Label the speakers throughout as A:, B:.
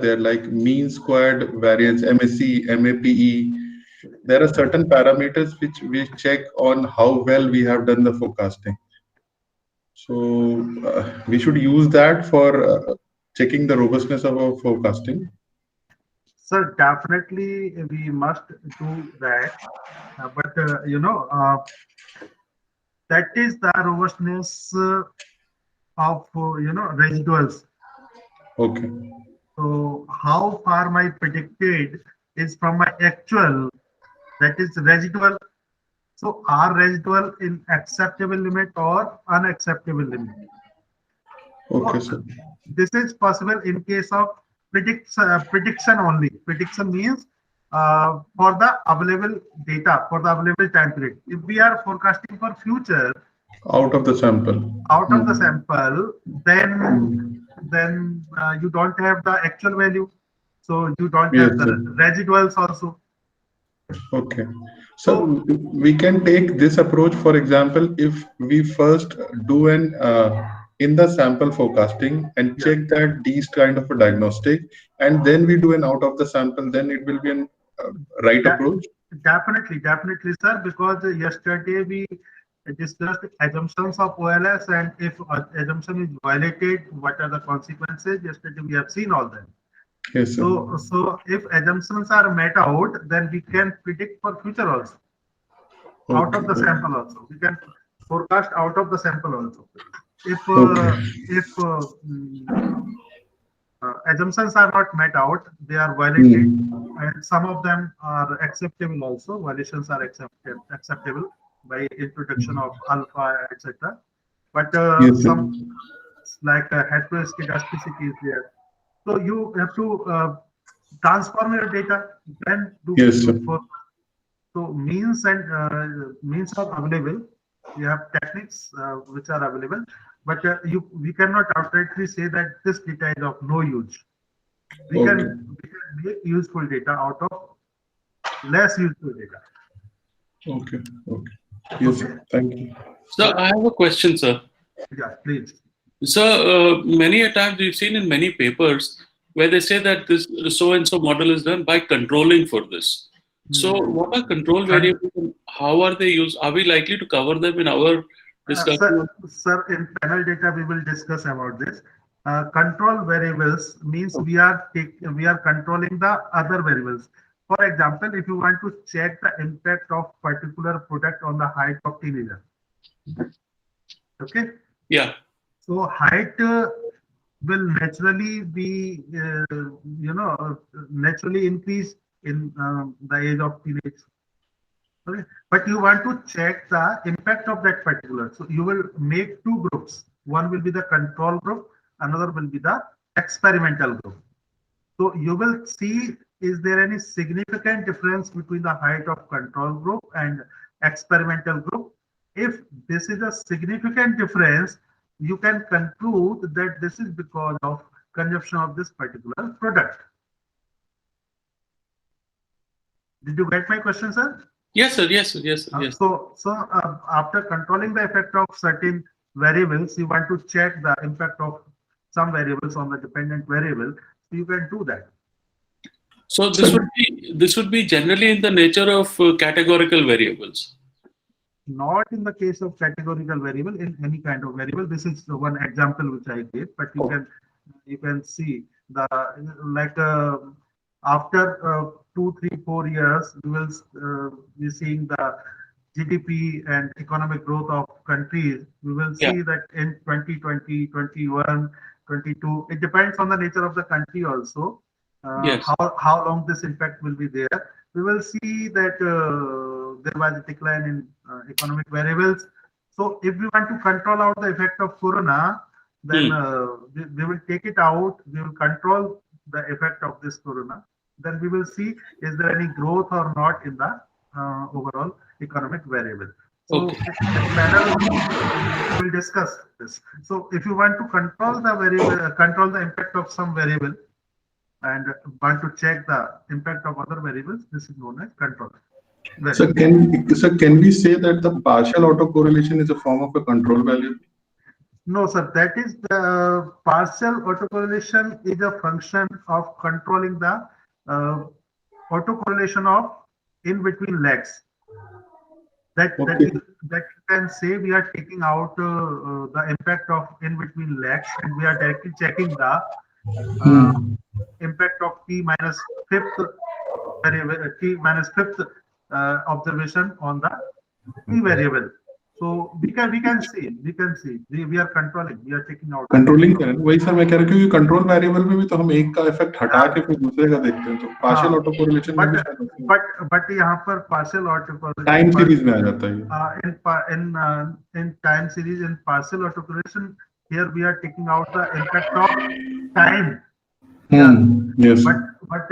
A: there, like mean squared variance, MSE, MAPE. There are certain parameters which we check on how well we have done the forecasting. So we should use that for checking the robustness of our forecasting.
B: So definitely we must do that. But that is the robustness of residuals.
A: Okay.
B: So how far my predicted is from my actual, that is residual. So are residual in acceptable limit or unacceptable limit?
A: Okay,
B: So
A: sir.
B: this is possible in case of prediction only. Prediction means for the available data, for the available time period. If we are forecasting for future
A: Out of the sample.
B: out of the
A: Hmm.
B: sample, then
A: Hmm.
B: you don't have the actual value, so you don't
A: Yes,
B: have the
A: sir.
B: residuals also.
A: Okay.
B: So
A: So we can take this approach, for example, if we first do an in the sample forecasting and
B: yeah,
A: check that these kind of a diagnostic, and then we do an out of the sample, then it will be an right
B: that
A: approach.
B: definitely, sir. Because yesterday we discussed assumptions of OLS, and if assumption is violated, what are the consequences? Yesterday we have seen all that.
A: Yes, sir.
B: So if assumptions are met out, then we can predict for future also, out
A: Okay.
B: of the sample also. We can forecast out of the sample also. If
A: Okay.
B: assumptions are not met out, they are violated,
A: Hmm.
B: and some of them are acceptable also. Violations are acceptable by introduction of alpha, etc. But
A: Yes, sir.
B: some like heteroscedasticity is there. So you have to transform your data, then do
A: Yes, sir.
B: for so means are available. You have techniques which are available, but you we cannot outrightly say that this data is of no use.
A: Okay.
B: We can make useful data out of less useful data.
A: Okay. Okay. Yes,
B: Okay,
A: sir. Thank you.
C: So I have a question, sir.
B: yeah, please.
C: So many a times we've seen in many papers where they say that this so and so model is done by controlling for this. So
B: Hmm.
C: what are control
B: Con-
C: variables and how are they used? Are we likely to cover them in our discussion?
B: sir, in panel data, we will discuss about this. Control variables means
C: Of-
B: we are controlling the other variables. For example, if you want to check the impact of particular product on the height of teenager, okay?
C: Yeah.
B: So height will naturally be, naturally increase in the age of teenage. Okay. But you want to check the impact of that particular. So you will make two groups. One will be the control group, another will be the experimental group. So you will see, is there any significant difference between the height of control group and experimental group? If this is a significant difference, you can conclude that this is because of consumption of this particular product. Did you get my question, sir?
C: Yes, sir. Yes, sir. Yes, sir. Yes.
B: After controlling the effect of certain variables, you want to check the impact of some variables on the dependent variable. So you can do that.
C: So
A: So
C: this would be generally in the nature of categorical variables.
B: Not in the case of categorical variable, in any kind of variable. This is the one example which I gave, but
C: Oh,
B: you can see the like after 2, 3, 4 years, we will be seeing the GDP and economic growth of countries. We will
C: yeah.
B: see that in 2020, 21, 22. It depends on the nature of the country also.
C: Yes.
B: How long this impact will be there. We will see that there was a decline in economic variables. So if we want to control out the effect of corona, then
C: Hmm.
B: we will take it out. We will control the effect of this corona. Then we will see, is there any growth or not in the overall economic variable.
C: Okay.
B: So in panel, we will discuss this. So if you want to control the variable, control the impact of some variable, and want to check the impact of other variables, this is known as control
A: So
B: variable.
A: can we say that the partial autocorrelation is a form of a control value?
B: No, sir, that is the partial autocorrelation is a function of controlling the autocorrelation of in between legs. That
A: Okay.
B: you can say we are taking out the impact of in between legs, and we are directly checking the uh, impact of t minus fifth variable, t minus fifth observation on the t variable. So we can see we are controlling, we are taking out the
A: controlling
B: impact of.
A: करें वही sir मैं कह रहा हूँ क्योंकि control variable में भी तो हम एक का इफेक्ट हटा के फिर दूसरे का देखते हैं तो पार्शियल ऑटो कोरिलेशन में भी शायद
B: बट यहाँ पर partial
A: टाइम
B: autocorrelation
A: सीरीज में आ जाता है ये।
B: in time series in partial autocorrelation, here we are taking out the impact of time. Yeah,
A: yes
B: but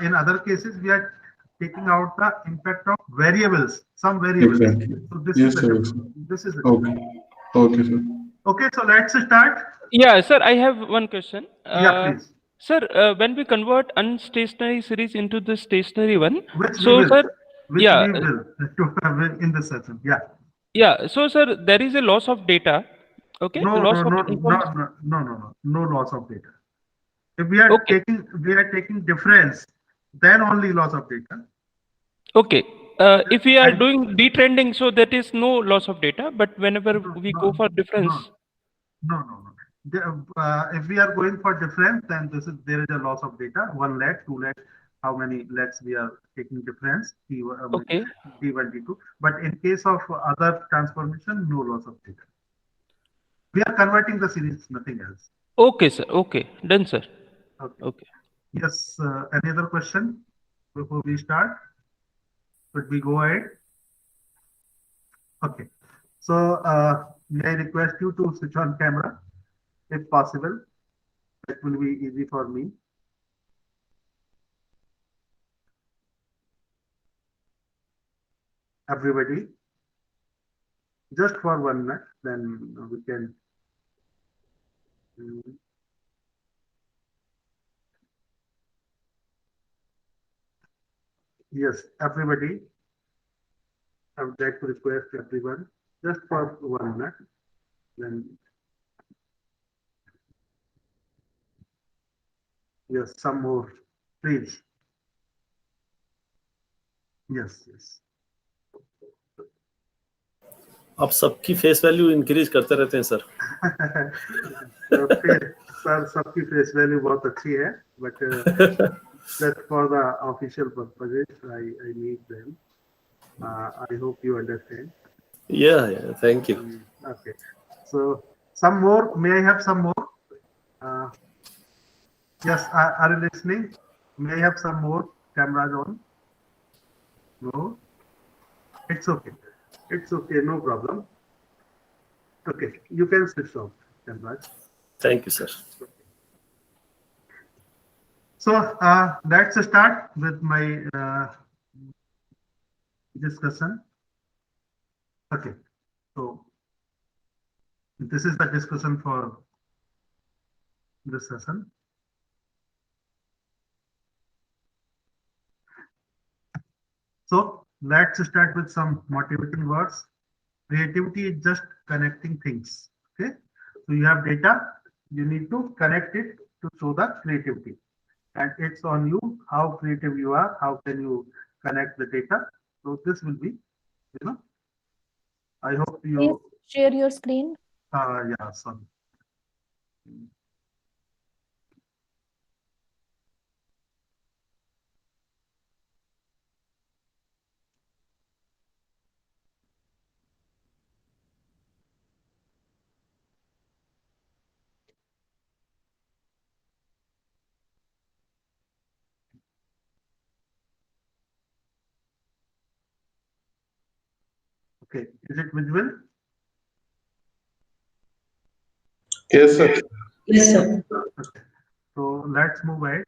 B: in other cases we are taking out the impact of variables, some variables.
A: Exactly
B: So this is
A: yes
B: the
A: sir
B: difference. This is it.
A: Okay okay sir
B: Okay, so let's start.
D: Yeah, sir, I have one question.
B: Yeah, please.
D: Sir, when we convert unstationary series into the stationary one,
B: Which
D: so
B: we will,
D: sir,
B: which
D: yeah,
B: we will in this session. Yeah.
D: yeah, so sir, there is a loss of data. Okay,
B: No,
D: loss
B: no,
D: of
B: no,
D: information.
B: no loss of data. If we are
D: Okay.
B: taking difference, then only loss of data.
D: Okay. If we are
B: And-
D: doing detrending, so that is no loss of data. But whenever we go for difference,
B: No. If we are going for difference, then there is a loss of data. 1 leg, 2 leg, how many legs we are taking difference, T1,
D: okay,
B: T1, T2. But in case of other transformation, no loss of data. We are converting the series, nothing else.
D: okay, sir. Okay, done, sir.
B: Okay.
D: Okay.
B: Yes. Any other question before we start? Should we go ahead? Okay. So may I request you to switch on camera if possible. That will be easy for me. Everybody, just for 1 minute, then we can. Yes, everybody. I would like to request everyone just for 1 minute. Then yes, some more, please. Yes.
E: आप सबकी face value increase करते रहते हैं sir.
B: Sir सबकी face value बहुत अच्छी है, but just for the official purposes, I need them. I hope you understand.
E: Yeah, thank you.
B: Okay. So some more. May I have some more? Yes. Are you listening? May I have some more cameras on? No. It's okay. It's okay. No problem. Okay. You can switch off cameras.
E: Thank you, sir.
B: So let's start with my discussion. Okay. So this is the discussion for this session. So let's start with some motivating words. Creativity is just connecting things. Okay. So you have data, you need to connect it to show the creativity. And it's on you how creative you are, how can you connect the data. So this will be, I hope you
F: please share your screen.
B: Yeah, sorry. Okay, is it visible?
A: Yes, sir.
F: Yes, sir.
B: Okay. So let's move ahead.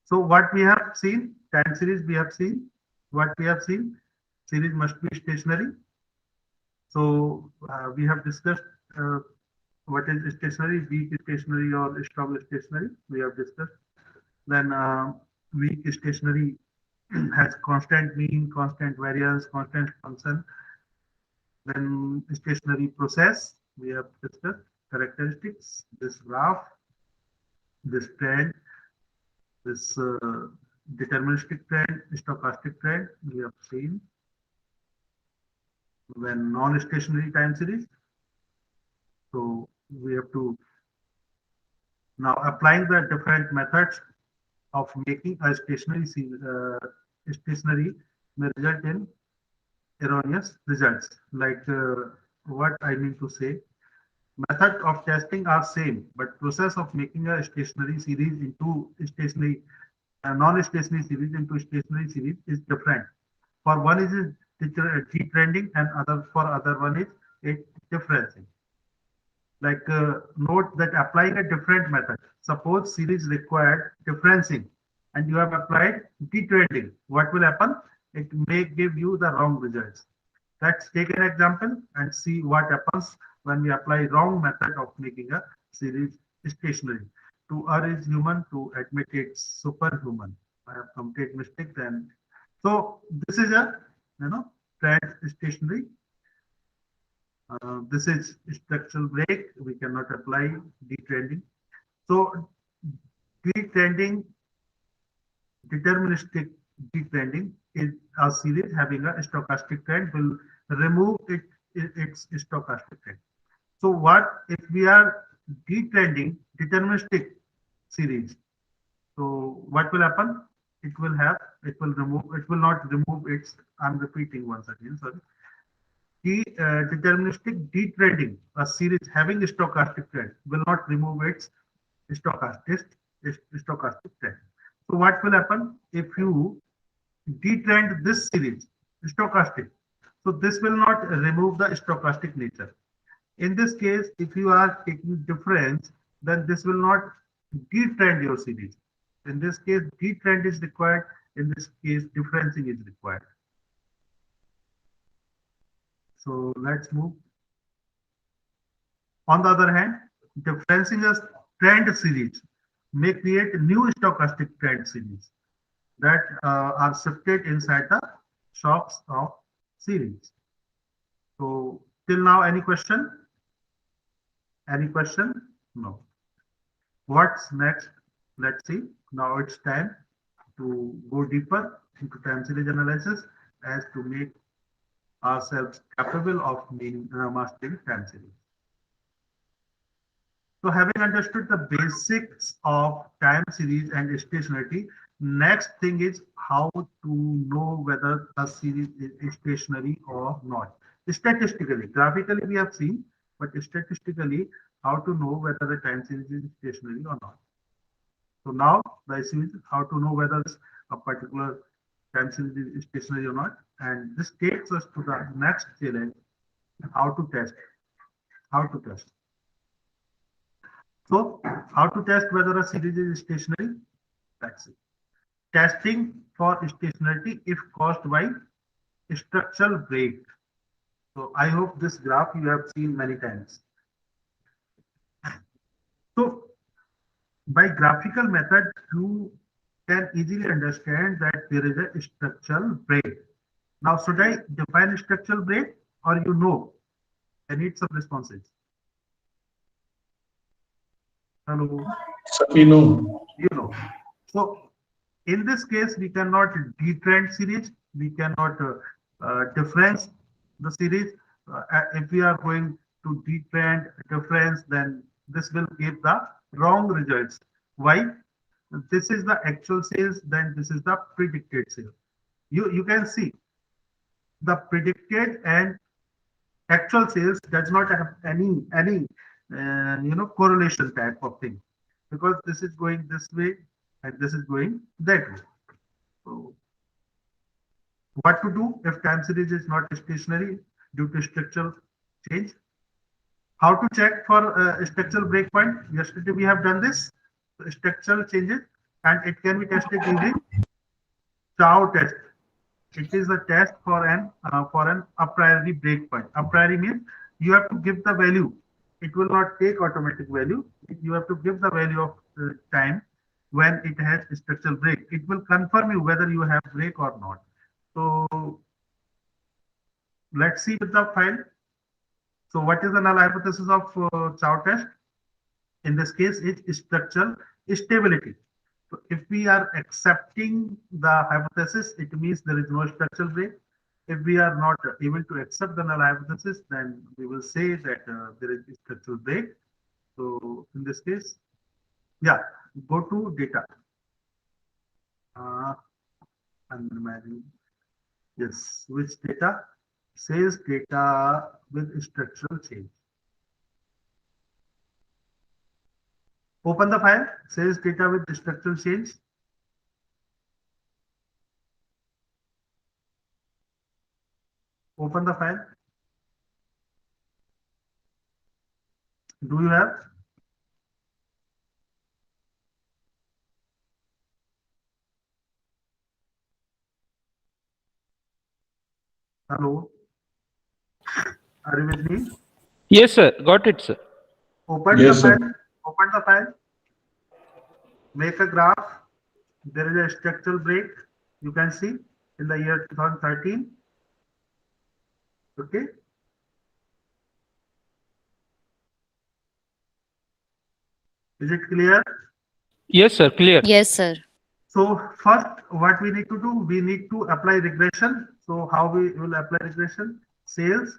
B: So what we have seen, time series we have seen. What we have seen, series must be stationary. So we have discussed what is stationary, weak stationary or strong stationary. We have discussed. Then weak stationary has constant mean, constant variance, constant function. Then stationary process, we have discussed characteristics, this graph, this trend, this deterministic trend, stochastic trend, we have seen. When non-stationary time series, so we have to now applying the different methods of making a stationary may result in erroneous results. Like what I mean to say, method of testing are same, but process of making a stationary series into stationary non-stationary series into stationary series is different. For one is detrending and other one is a differencing. Like note that applying a different method, suppose series required differencing and you have applied detrending, what will happen? It may give you the wrong results. Let's take an example and see what happens when we apply wrong method of making a series stationary. To err is human, to admit it's superhuman. I have committed mistake then. So this is a trend stationary. This is structural break. We cannot apply detrending. So detrending, deterministic detrending is a series having a stochastic trend will remove its stochastic trend. So what if we are detrending deterministic series? So what will happen? It will not remove its, I'm repeating once again, sorry. Deterministic detrending, a series having a stochastic trend, will not remove its stochastic trend. So what will happen if you detrend this series stochastic? So this will not remove the stochastic nature. In this case, if you are taking difference, then this will not detrend your series. In this case, detrend is required. In this case, differencing is required. So let's move. On the other hand, differencing a trend series may create new stochastic trend series that are shifted inside the shocks of series. So till now, any question? Any question? No. What's next? Let's see. Now it's time to go deeper into time series analysis as to make ourselves capable of mastering time series. So having understood the basics of time series and stationarity, next thing is how to know whether a series is stationary or not. Statistically, graphically we have seen, but statistically, how to know whether the time series is stationary or not. So now the issue is how to know whether a particular time series is stationary or not. And this takes us to the next challenge, how to test. How to test. So how to test whether a series is stationary? That's it. Testing for stationarity if caused by structural break. So I hope this graph you have seen many times. So by graphical method, you can easily understand that there is a structural break. Now, should I define structural break or you know? I need some responses. Hello.
A: We know.
B: You know. So in this case, we cannot detrend series. We cannot difference the series. If we are going to detrend difference, then this will give the wrong results. Why? This is the actual sales, then this is the predicted sale. You can see the predicted and actual sales does not have any correlation type of thing, because this is going this way and this is going that way. So what to do if time series is not stationary due to structural change? How to check for structural breakpoint? Yesterday we have done this structural changes, and it can be tested using Chow test. It is a test for an a priori breakpoint. A priori means you have to give the value. It will not take automatic value. You have to give the value of time when it has structural break. It will confirm you whether you have break or not. So let's see with the file. So what is the null hypothesis of Chow test? In this case, it's structural stability. So if we are accepting the hypothesis, it means there is no structural break. If we are not able to accept the null hypothesis, then we will say that there is structural break. So in this case, yeah, go to data. I'm imagining, yes, which data? Says data with structural change. Open the file, says data with structural change. Open the file. Do you have? Hello? Are you with me?
D: Yes, sir. Got it, sir.
B: Open
A: Yes,
B: the
A: sir.
B: file. Open the file. Make a graph. There is a structural break. You can see in the year 2013. Okay. Is it clear?
D: Yes, sir. Clear.
F: Yes, sir.
B: So first, what we need to do, we need to apply regression. So how we will apply regression? Sales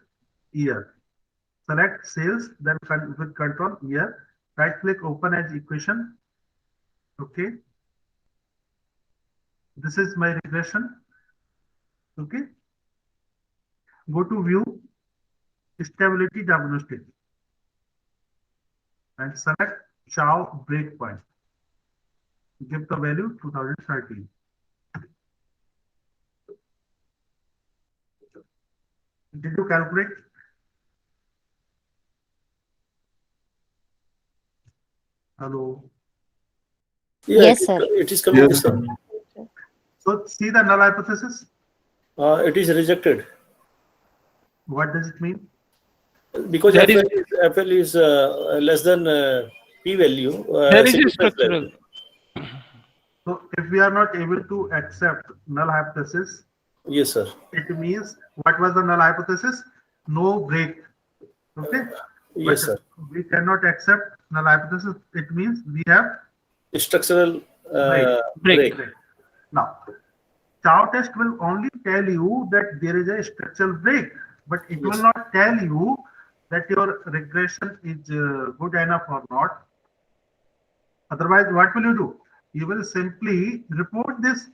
B: year. Select sales, then with control year. Right click, open as equation. Okay. This is my regression. Okay. Go to view, stability diagnostic, and select Chow breakpoint. Give the value 2013. Did you calculate? Hello.
E: Yeah,
F: Yes, sir.
E: It is coming.
A: Yes, sir.
B: So see the null hypothesis.
E: It is rejected
B: What does it mean?
E: because
D: There
E: FL is less than p value.
D: There is a
E: significance
D: structural.
E: value.
B: So if we are not able to accept null hypothesis,
E: Yes, sir.
B: it means what was the null hypothesis? No break. Okay.
E: Yes,
B: But
E: sir.
B: we cannot accept null hypothesis. It means we have
E: Structural
D: Break.
E: break.
B: now. Chow test will only tell you that there is a structural break, but it will
E: Yes.
B: not tell you that your regression is good enough or not. Otherwise, what will you do? You will simply report this.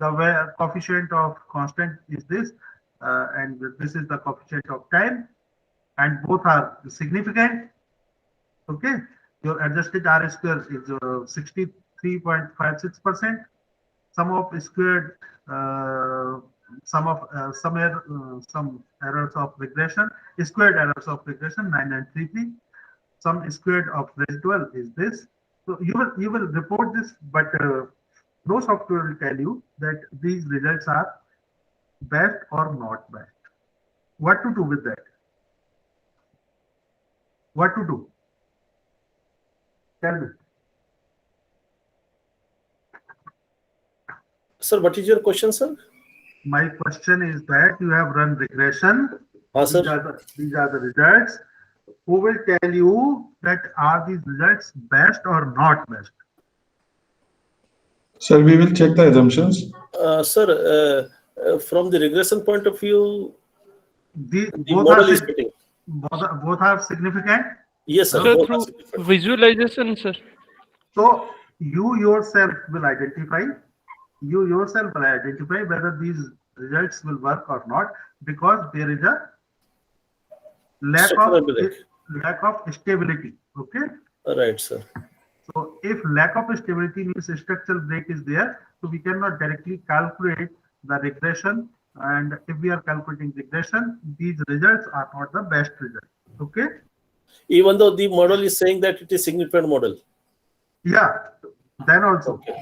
B: The coefficient of constant is this, and this is the coefficient of time, and both are significant. Okay, your adjusted R square is 63.56%. Sum of squared, some errors of regression, squared errors of regression 9933. Sum squared of residual is this. So you will report this, but no software will tell you that these results are best or not best. What to do with that? What to do? Tell me.
E: Sir, what is your question, sir?
B: My question is that you have run regression.
E: Sir.
B: These are the results. Who will tell you that are these results best or not best?
A: Sir, we will check the assumptions.
E: Sir, from the regression point of view,
B: The,
E: the
B: both
E: model
B: are
E: is fitting.
B: both are significant.
E: Yes, sir.
D: So
E: both are
D: through
E: significant.
D: visualization, sir.
B: So you yourself will identify. You yourself will identify whether these results will work or not, because there is a
E: Structural break.
B: lack of stability. Okay.
E: Right, sir.
B: So if lack of stability means a structural break is there, so we cannot directly calculate the regression. And if we are calculating regression, these results are not the best result. Okay.
E: Even though the model is saying that it is significant model.
B: Yeah. Then also
E: Okay.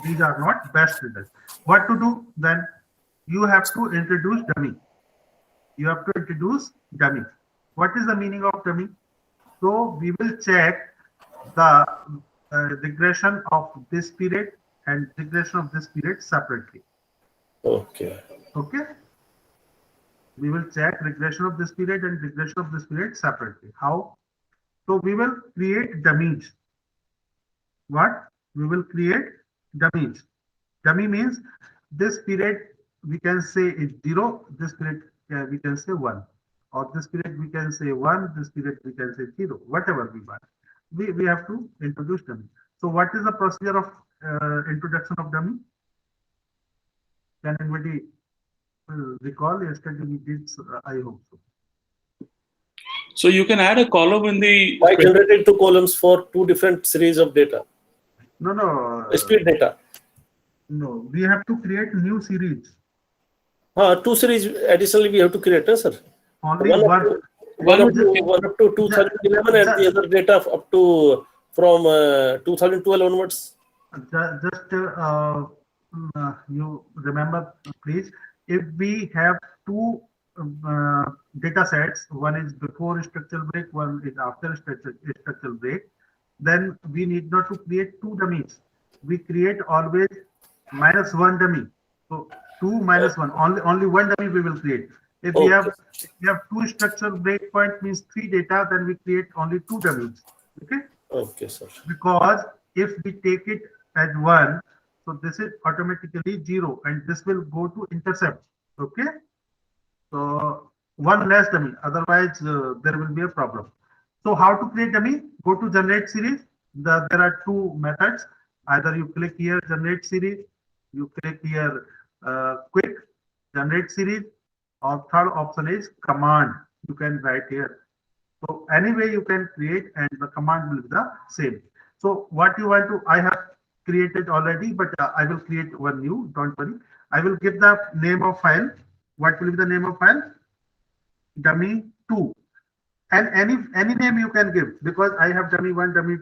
B: these are not best results. What to do then? You have to introduce dummy. You have to introduce dummy. What is the meaning of dummy? So we will check the regression of this period and regression of this period separately.
E: Okay.
B: Okay. We will check regression of this period and regression of this period separately. How? So we will create dummies. What? We will create dummies. Dummy means this period we can say is 0, this period we can say 1. Or this period we can say 1, this period we can say 0, whatever we want. We have to introduce dummy. So what is the procedure of introduction of dummy? Can anybody recall? Yesterday we did, I hope so.
C: So you can add a column in the
E: By generating two columns for two different series of data,
B: No,
E: speed data.
B: no, we have to create new series.
E: Two series additionally we have to create, sir.
B: Only
E: One
B: one.
E: up to 2011 and the other data up to from 2012 onwards.
B: Just you remember, please, if we have two data sets, one is before structural break, one is after structural break, then we need not to create two dummies. We create always -1 dummy. So 2 minus 1, only one dummy we will create. If we have two structural breakpoint means 3 data, then we create only 2 dummies. Okay.
E: Okay, sir.
B: Because if we take it as 1, so this is automatically 0 and this will go to intercept. Okay. So one less dummy, otherwise there will be a problem. So how to create dummy? Go to generate series. There are 2 methods. Either you click here generate series, you click here quick generate series, or third option is command. You can write here. So anyway you can create and the command will be the same. So what you want to, I have created already, but I will create one new, don't worry. I will give the name of file. What will be the name of file? Dummy2. And any name you can give, because I have dummy1, dummy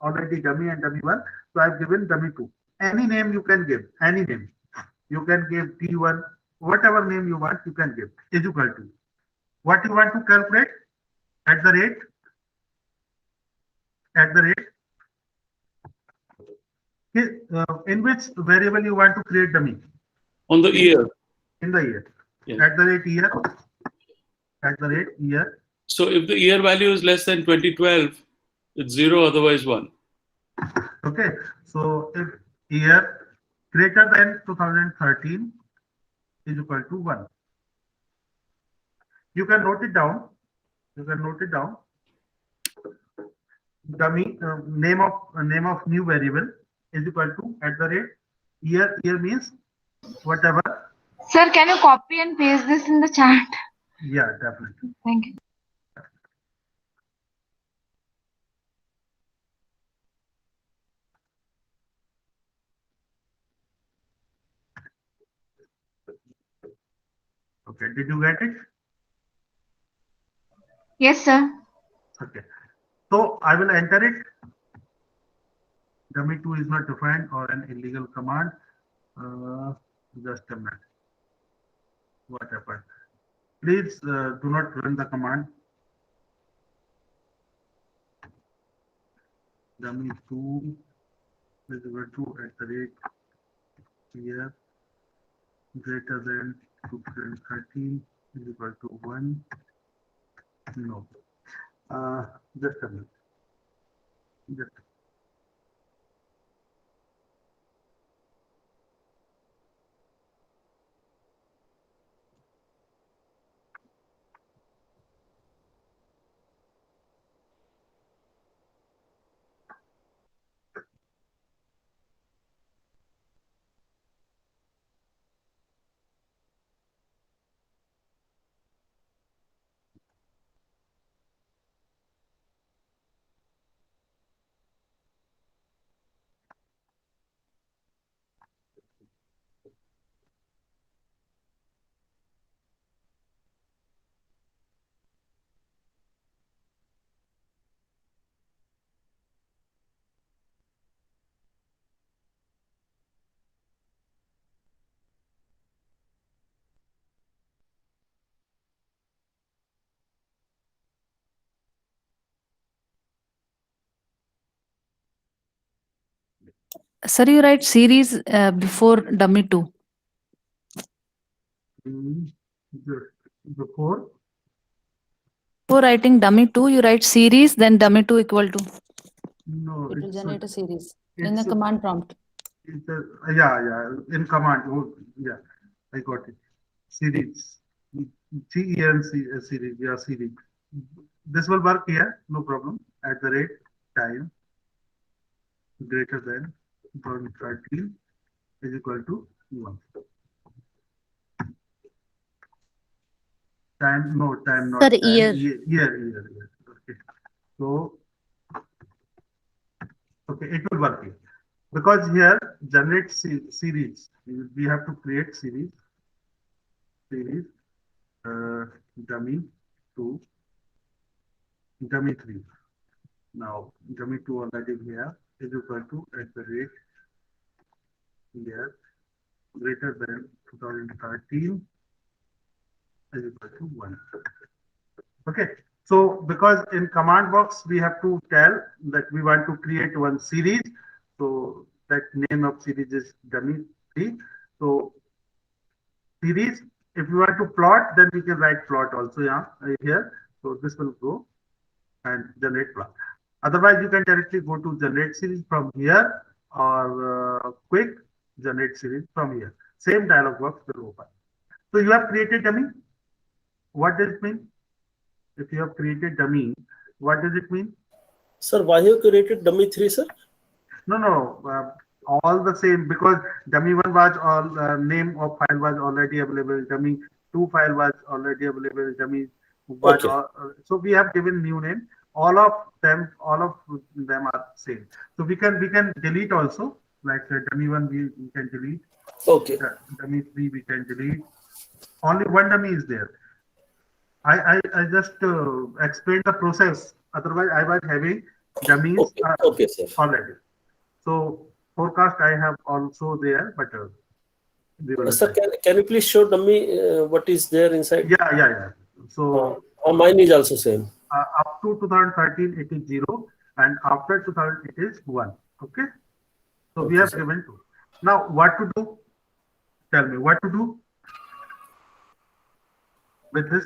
B: already dummy and dummy1. So I've given dummy2. Any name you can give, any name. You can give D1, whatever name you want, you can give, is equal to. What you want to calculate? At the rate. In which variable you want to create dummy?
C: on the year.
B: In the year.
C: Yeah.
B: At the rate year. At the rate year.
C: So if the year value is less than 2012, it's 0, otherwise 1.
B: Okay. So if year greater than 2013 is equal to 1. You can note it down. Dummy name of new variable is equal to at the rate year. Year means whatever.
G: Sir, can you copy and paste this in the chat?
B: Yeah, definitely.
G: Thank you.
B: Okay, did you get it?
G: Yes, sir.
B: Okay. So I will enter it. Dummy2 is not defined or an illegal command. Just a minute. What happened? Please do not run the command. Dummy2 is equal to at the rate year greater than 2013 is equal to 1. No. Just a minute.
F: Sir, you write series before dummy2.
B: Good. Before
H: Before writing dummy 2, you write series, then dummy 2 equal to.
B: no,
H: It will
B: it's
H: generate a series in the
B: it's
H: command prompt.
B: it's yeah in command. Oh, yeah, I got it. Series. Series. Yeah, series. This will work here. No problem. At the rate time greater than 2013 is equal to 1. Time, no, time, not
F: Sir,
B: time.
F: year.
B: Year. Okay. So, okay, it will work here. Because here, generate series. We have to create series. Dummy 2, dummy 3. Now, dummy 2 already here is equal to at the rate here greater than 2013 is equal to 1. Okay. So because in command box we have to tell that we want to create one series. So that name of series is dummy 3. So series, if you want to plot, then we can write plot also here. So this will go and generate plot. Otherwise, you can directly go to generate series from here or quick generate series from here. Same dialog box will open. So you have created dummy. What does it mean? If you have created dummy, what does it mean?
E: Sir, why you created dummy 3, sir?
B: No, all the same, because dummy 1 was all name of file was already available. Dummy 2 file was already available. Dummy was
E: Okay.
B: so we have given new name. All of them are same. So we can delete also, like dummy 1 we can delete.
E: Okay.
B: Dummy 3 we can delete. Only one dummy is there. I just explained the process. Otherwise, I was having dummies
E: Okay, sir.
B: already. So forecast I have also there, but
E: Sir, can you please show dummy what is there inside?
B: Yeah. So
E: mine is also same.
B: Up to 2013 it is 0, and after 2000 it is 1. Okay. So we have given 2. Now what to do? Tell me what to do with this.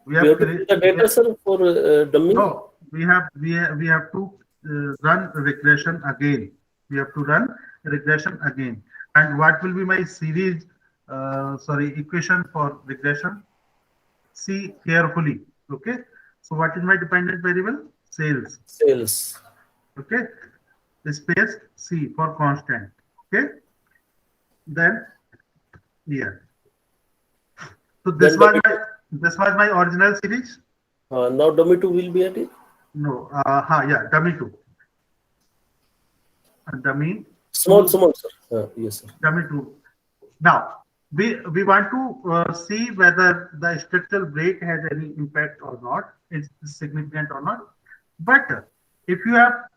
B: We have
E: to put the data, sir, for dummy.
B: No, we have to run regression again. We have to run regression again. And what will be my series? Equation for regression. See carefully. Okay. So what is my dependent variable? Sales.
E: Sales.
B: Okay. Space C for constant. Okay. Then here. So this was my original series.
E: Now dummy 2 will be added?
B: No, dummy 2. Dummy.
E: Small, sir. Yes, sir.
B: Dummy 2. Now, we want to see whether the structural break has any impact or not, is significant or not. But if you have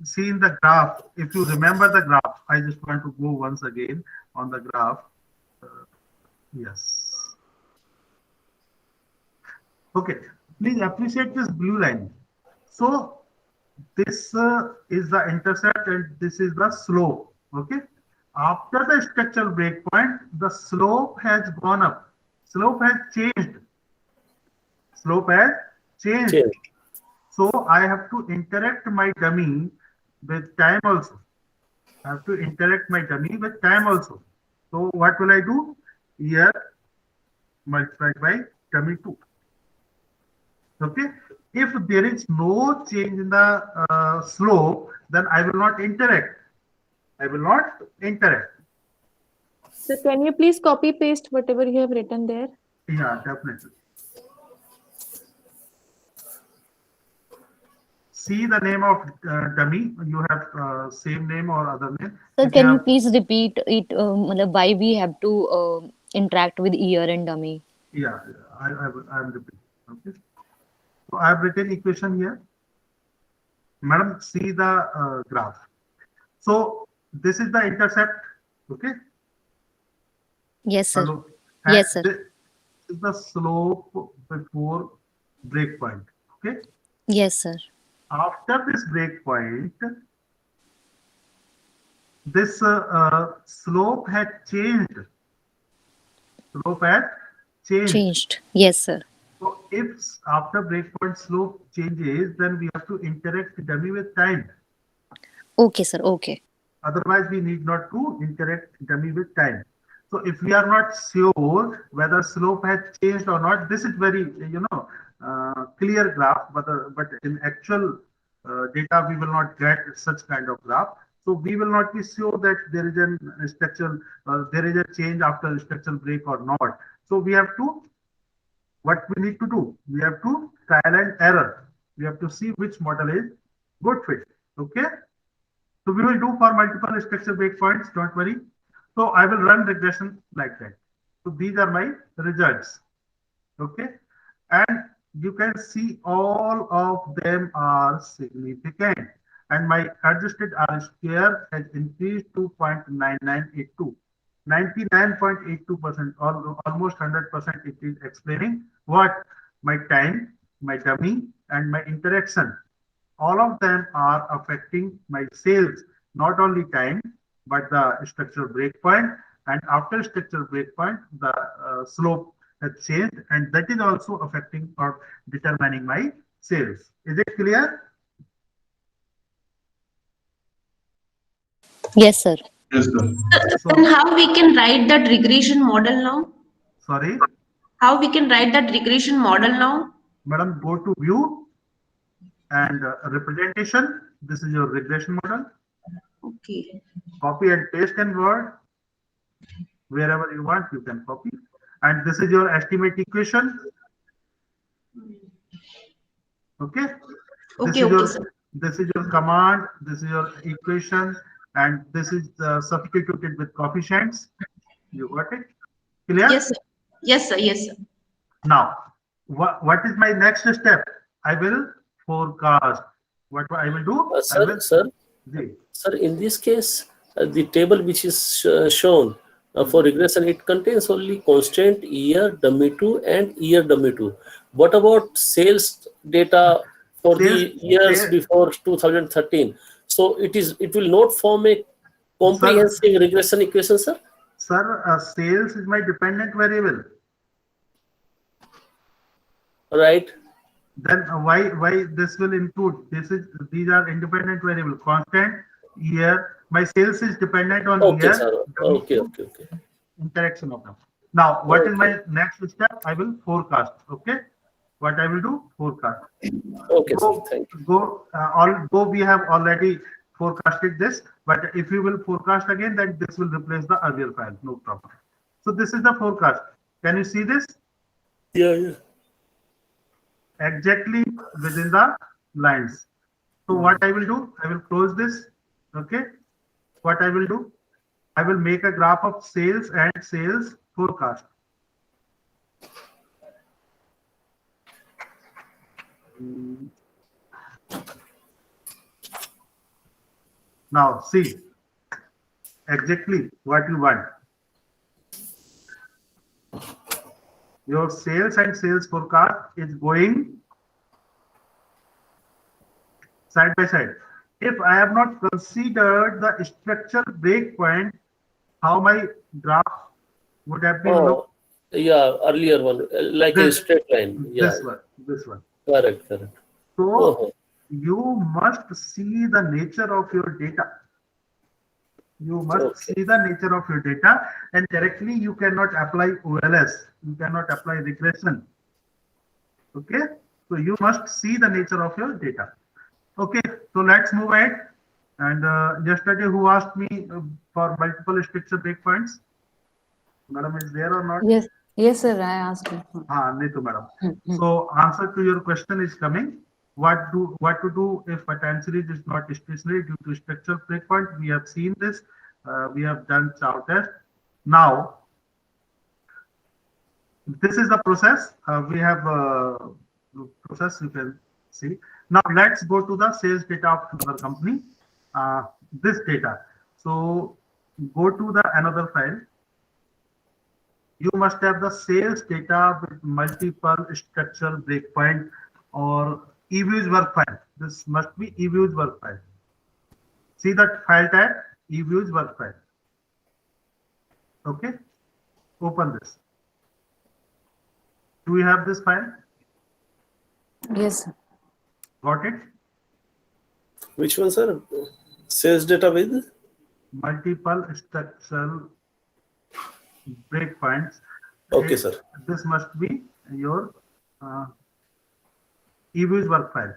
B: seen the graph, if you remember the graph, I just want to go once again on the graph. Yes. Okay, please appreciate this blue line. So this is the intercept and this is the slope. Okay. After the structural breakpoint, the slope has gone up. Slope has changed. Slope has changed. So I have to interact my dummy with time also. I have to interact my dummy with time also. So what will I do? Here multiplied by dummy 2. Okay. If there is no change in the slope, then I will not interact.
F: So can you please copy paste whatever you have written there?
B: Yeah, definitely. See the name of dummy. You have same name or other name.
F: Sir, can you please repeat it? Why we have to interact with year and dummy?
B: Yeah, I am repeating. Okay. So I have written equation here. Madam, see the graph. So this is the intercept. Okay.
F: Yes, sir.
B: Hello.
F: Yes, sir.
B: This is the slope before breakpoint. Okay.
F: Yes, sir.
B: After this breakpoint, this slope had changed. Slope had
F: Changed. Yes, sir.
B: So if after breakpoint slope changes, then we have to interact dummy with time.
F: Okay, sir. Okay.
B: Otherwise, we need not to interact dummy with time. So if we are not sure whether slope has changed or not, this is very, clear graph, but in actual data, we will not get such kind of graph. So we will not be sure that there is a structural, there is a change after structural break or not. So we have to, what we need to do, we have to trial and error. We have to see which model is good fit. Okay. So we will do for multiple structure breakpoints, don't worry. So I will run regression like that. So these are my results. Okay. And you can see all of them are significant. And my adjusted R square has increased to 0.9982. 99.82%, almost 100%, it is explaining what? My time, my dummy, and my interaction. All of them are affecting my sales, not only time, but the structural breakpoint. And after structural breakpoint, the slope has changed, and that is also affecting or determining my sales. Is it clear?
F: Yes, sir.
A: Yes, sir.
B: So,
G: And how we can write that regression model now?
B: sorry,
G: How we can write that regression model now?
B: madam, go to view and representation. This is your regression model.
G: Okay.
B: Copy and paste in Word. Wherever you want, you can copy. And this is your estimate equation. Okay.
G: Okay, okay, sir.
B: This is your command. This is your equation, and this is substituted with coefficients. You got it? Clear?
G: Yes, sir. Yes, sir. Yes, sir.
B: Now, what is my next step? I will forecast. What I will do? I will,
E: Sir, in this case, the table which is shown for regression, it contains only constant year dummy 2 and year dummy 2. What about sales data for the years before 2013? So it will not form a comprehensive regression equation, sir?
B: Sir, sales is my dependent variable.
E: Right.
B: Then why this will include? These are independent variable. Constant, year. My sales is dependent on
E: Okay,
B: year.
E: sir. Okay.
B: Interaction of them. Now, what is my next step? I will forecast. Okay. What I will do? Forecast.
E: Okay, sir. Thank you.
B: Go. We have already forecasted this, but if you will forecast again, then this will replace the earlier file. No problem. So this is the forecast. Can you see this?
E: Yeah.
B: Exactly within the lines. So what I will do? I will close this. Okay. What I will do? I will make a graph of sales and sales forecast. Now see exactly what you want. Your sales and sales forecast is going side by side. If I have not considered the structural breakpoint, how my graph would have been looked?
E: Yeah, earlier one, like a straight line. Yeah.
B: This one.
E: Correct.
B: So you must see the nature of your data. You must see the nature of your data, and directly you cannot apply OLS. You cannot apply regression. Okay. So you must see the nature of your data. Okay. So let's move ahead. And yesterday, who asked me for multiple structure breakpoints? Madam, is there or not?
H: Yes, sir. I asked you.
B: Neetu, madam. So answer to your question is coming. What to do if a time series is not stationary due to structural breakpoint? We have seen this. We have done chow test. Now, this is the process. We have process you can see. Now let's go to the sales data of another company. This data. So go to the another file. You must have the sales data with multiple structural breakpoint or eViews work file. This must be eViews work file. See that file tag, eViews work file. Okay. Open this. Do we have this file?
H: Yes, sir.
B: Got it?
E: Which one, sir? Sales data with?
B: Multiple structural breakpoints.
E: Okay, sir.
B: This must be your eViews work file.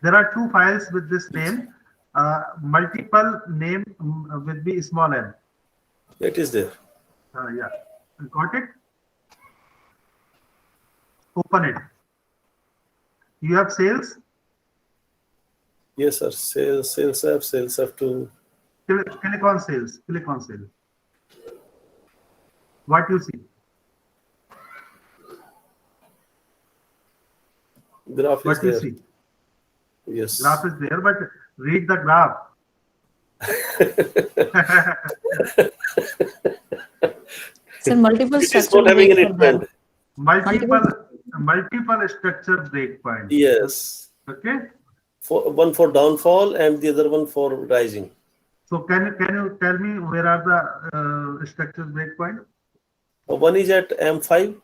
B: There are two files with this name. Multiple name will be small n.
E: It is there.
B: Yeah. Got it? Open it. You have sales.
E: Yes, sir. Sales have to.
B: Click on sales. Click on sales. What you see?
E: Graph is
B: What you
E: there.
B: see?
E: Yes.
B: Graph is there, but read the graph.
H: So multiple
E: It is
H: structural
E: not having any
H: breaks are there.
E: trend.
B: Multiple structure breakpoints.
E: Yes.
B: Okay.
E: One for downfall and the other one for rising.
B: So can you tell me where are the structure breakpoint?
E: One is at M5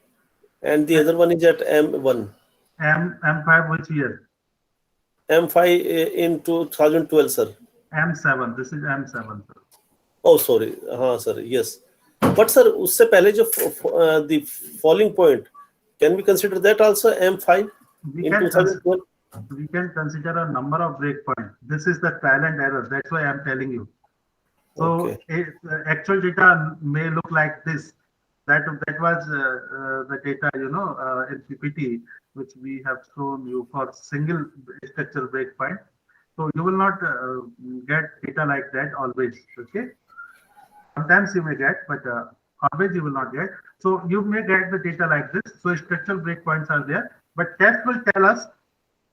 E: and the other one is at M1.
B: M5 which year?
E: M5 in 2012, sir.
B: M7. This is M7, sir.
E: Oh, sorry. Sir. Yes. But sir, usse pehle jo the falling point, can we consider that also M5
B: We
E: in
B: can
E: 2012?
B: We can consider a number of breakpoints. This is the trial and error. That's why I'm telling you. So
E: Okay.
B: actual data may look like this. That was the data, in PPT, which we have shown you for single structural breakpoint. So you will not get data like that always. Okay. Sometimes you may get, but always you will not get. So you may get the data like this. So structural breakpoints are there, but test will tell us.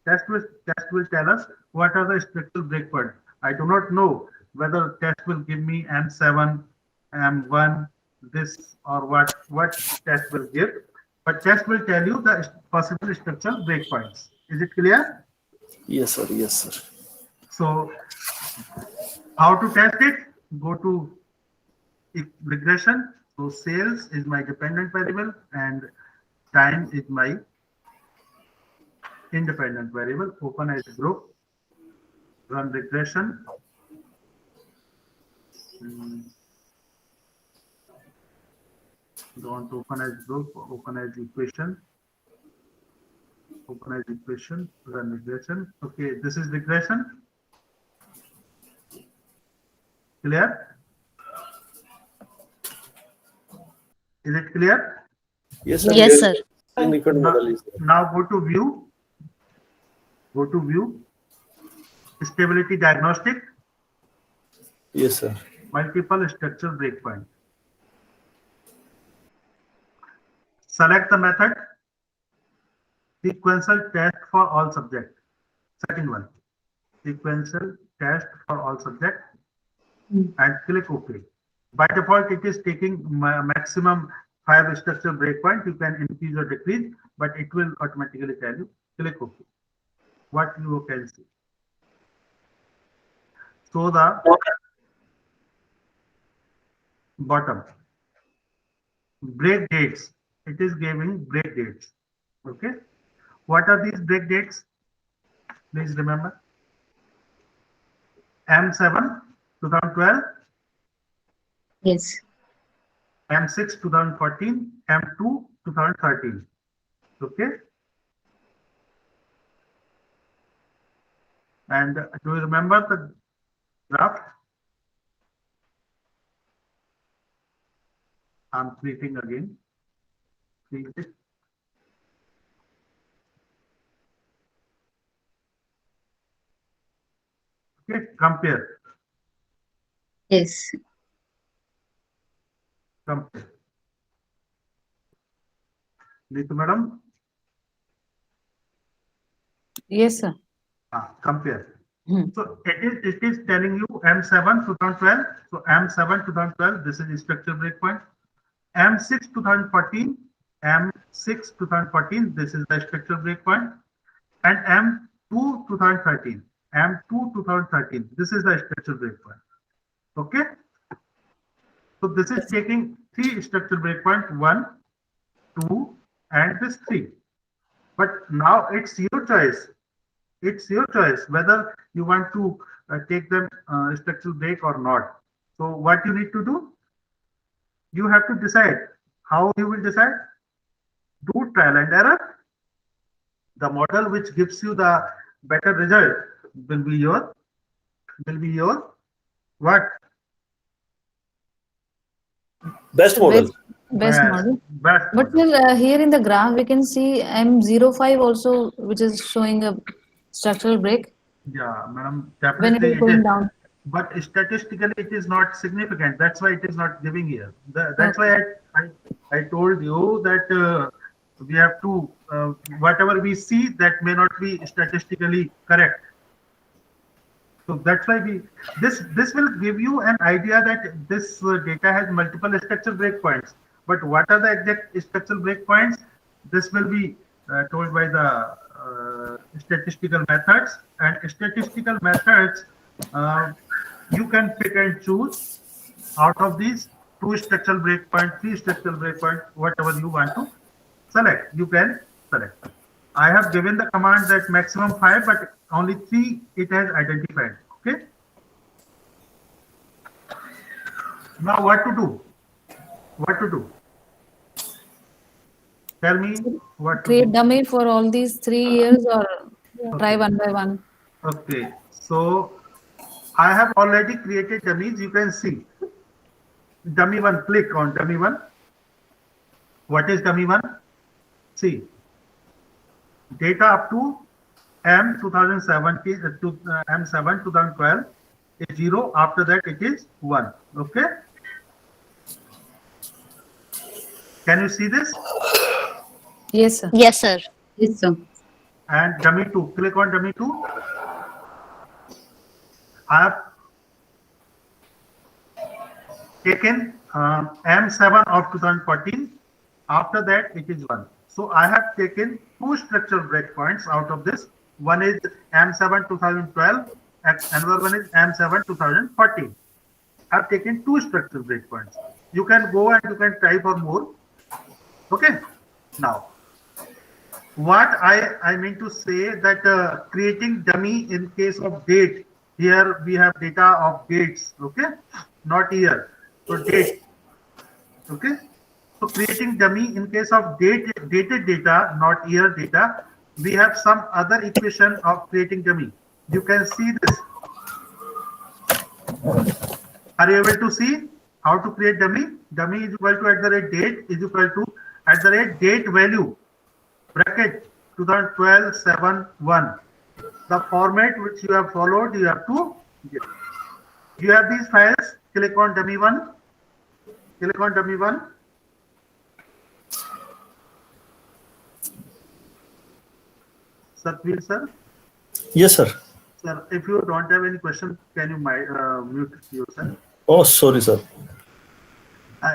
B: Test will tell us what are the structural breakpoints. I do not know whether test will give me M7, M1, this or what test will give, but test will tell you the possible structural breakpoints. Is it clear?
E: Yes, sir. Yes, sir.
B: So how to test it? Go to regression. So sales is my dependent variable and time is my independent variable. Open as group, run regression. Don't open as group, open as equation. Open as equation, run regression. Okay, this is regression. Clear? Is it clear?
E: Yes, sir.
F: Yes, sir.
E: Liquid model is there.
B: Now go to view. Go to view. Stability diagnostic.
E: Yes, sir.
B: Multiple structure breakpoint. Select the method. Sequential test for all subjects. Second one. Sequential test for all subjects. And click OK. By default, it is taking maximum 5 structure breakpoint. You can increase or decrease, but it will automatically tell you. Click OK. What you can see. So the bottom break dates. It is giving break dates. Okay. What are these break dates? Please remember. M7 2012.
F: Yes.
B: M6 2014, M2 2013. Okay. And do you remember the graph? I'm creating again. See it? Okay, compare.
F: Yes.
B: Compare. Neetu madam?
H: Yes, sir.
B: Compare.
F: Hmm.
B: So it is telling you M7 2012. So M7 2012, this is structure breakpoint. M6 2014, M6 2014, this is the structure breakpoint. And M2 2013, M2 2013, this is the structure breakpoint. Okay. So this is taking 3 structure breakpoint, 1, 2, and this 3. But now it's your choice. It's your choice whether you want to take them structural break or not. So what you need to do? You have to decide. How you will decide? Do trial and error. The model which gives you the better result will be your what?
E: Best model.
H: Best model.
B: Best
H: But
B: model.
H: here in the graph, we can see M05 also, which is showing a structural break
B: Yeah, madam,
H: when it
B: definitely
H: is
B: it
H: going
B: is.
H: down.
B: But statistically, it is not significant. That's why it is not giving here. That's why I told you that we have to whatever we see that may not be statistically correct. So that's why this will give you an idea that this data has multiple structural breakpoints. But what are the exact structural breakpoints? This will be told by the statistical methods, and statistical methods you can pick and choose out of these 2 structural breakpoint, 3 structural breakpoint, whatever you want to select, you can select. I have given the command that maximum 5, but only 3 it has identified. Okay. Now what to do? What to do? Tell me what to
H: Create
B: do.
H: dummy for all these 3 years or try one by one.
B: Okay. So I have already created dummies. You can see dummy 1. Click on dummy 1. What is dummy 1? See, data up to M 2017 to M7 2012 is 0. After that, it is 1. Okay. Can you see this?
H: Yes, sir.
F: Yes, sir.
I: Yes, sir.
B: And dummy 2. Click on dummy 2. I have taken M7 of 2014. After that, it is 1. So I have taken 2 structural breakpoints out of this. One is M7 2012, and another one is M7 2014. I have taken 2 structural breakpoints. You can go and you can try for more. Okay. Now, what I mean to say that creating dummy in case of date. Here we have data of dates. Okay, not year. So date. Okay. So creating dummy in case of dated data, not year data, we have some other equation of creating dummy. You can see this. Are you able to see how to create dummy? Dummy is equal to @date is equal to @date value bracket 2012-7-1. The format which you have followed, you have to get. You have these files. Click on dummy 1. Click on dummy 1. Satvir sir.
E: Yes, sir.
B: Sir, if you don't have any question, can you mute yourself?
E: Oh, sorry, sir.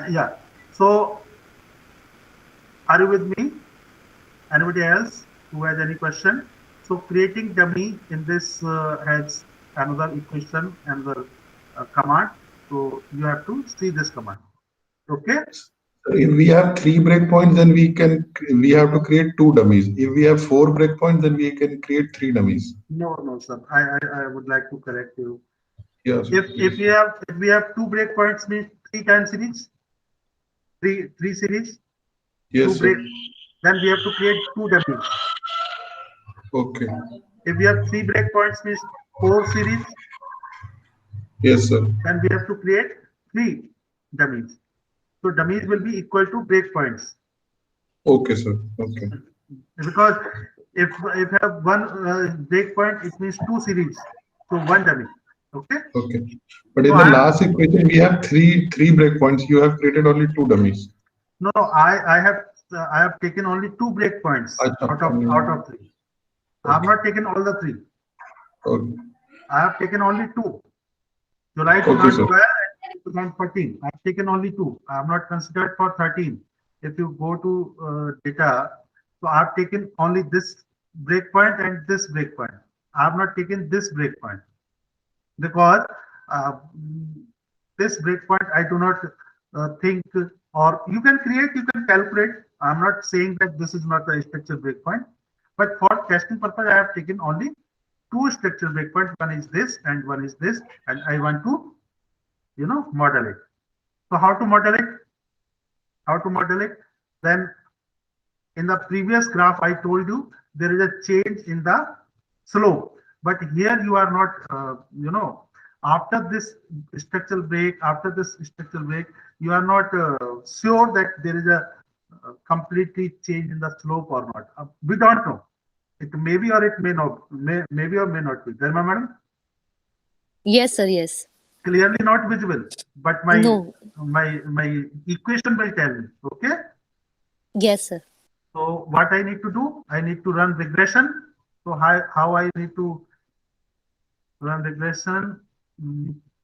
B: Yeah. So, are you with me? Anybody else who has any question? So, creating dummy in this has another equation, another command. So, you have to see this command. Okay.
A: If we have 3 breakpoints, then we have to create 2 dummies. If we have 4 breakpoints, then we can create 3 dummies.
B: No, sir. I would like to correct you.
A: Yes.
B: If we have 2 breakpoints, means 3 time series, 3 series.
A: Yes, sir.
B: Then we have to create 2 dummies.
A: Okay.
B: If we have 3 breakpoints, means 4 series.
A: Yes, sir.
B: Then we have to create 3 dummies. So dummies will be equal to breakpoints.
A: Okay, sir. Okay.
B: Because if you have 1 breakpoint, it means 2 series. So 1 dummy. Okay.
A: Okay. But in the last equation, we have three breakpoints. You have created only 2 dummies.
B: No, I have taken only 2 breakpoints out of 3. I have not taken all the 3.
A: Okay.
B: I have taken only 2. July
A: Okay,
B: 2012 and 2014. I have taken only 2. I have not considered for 13. If you go to data, so I have taken only this breakpoint and this breakpoint. I have not taken this breakpoint because this breakpoint I do not think, or you can create, you can calculate. I'm not saying that this is not a structure breakpoint, but for testing purpose, I have taken only two structure breakpoints. One is this and one is this, and I want to, model it. So how to model it? How to model it? Then in the previous graph, I told you there is a change in the slope, but here you are not, after this structural break, you are not sure that there is a completely change in the slope or not. We don't know. It may be or it may not, maybe or may not be. Dharma madam?
F: Yes, sir. Yes.
B: Clearly not visible, but my
F: No.
B: my equation will tell me. Okay.
F: Yes, sir.
B: So what I need to do? I need to run regression. So how I need to run regression?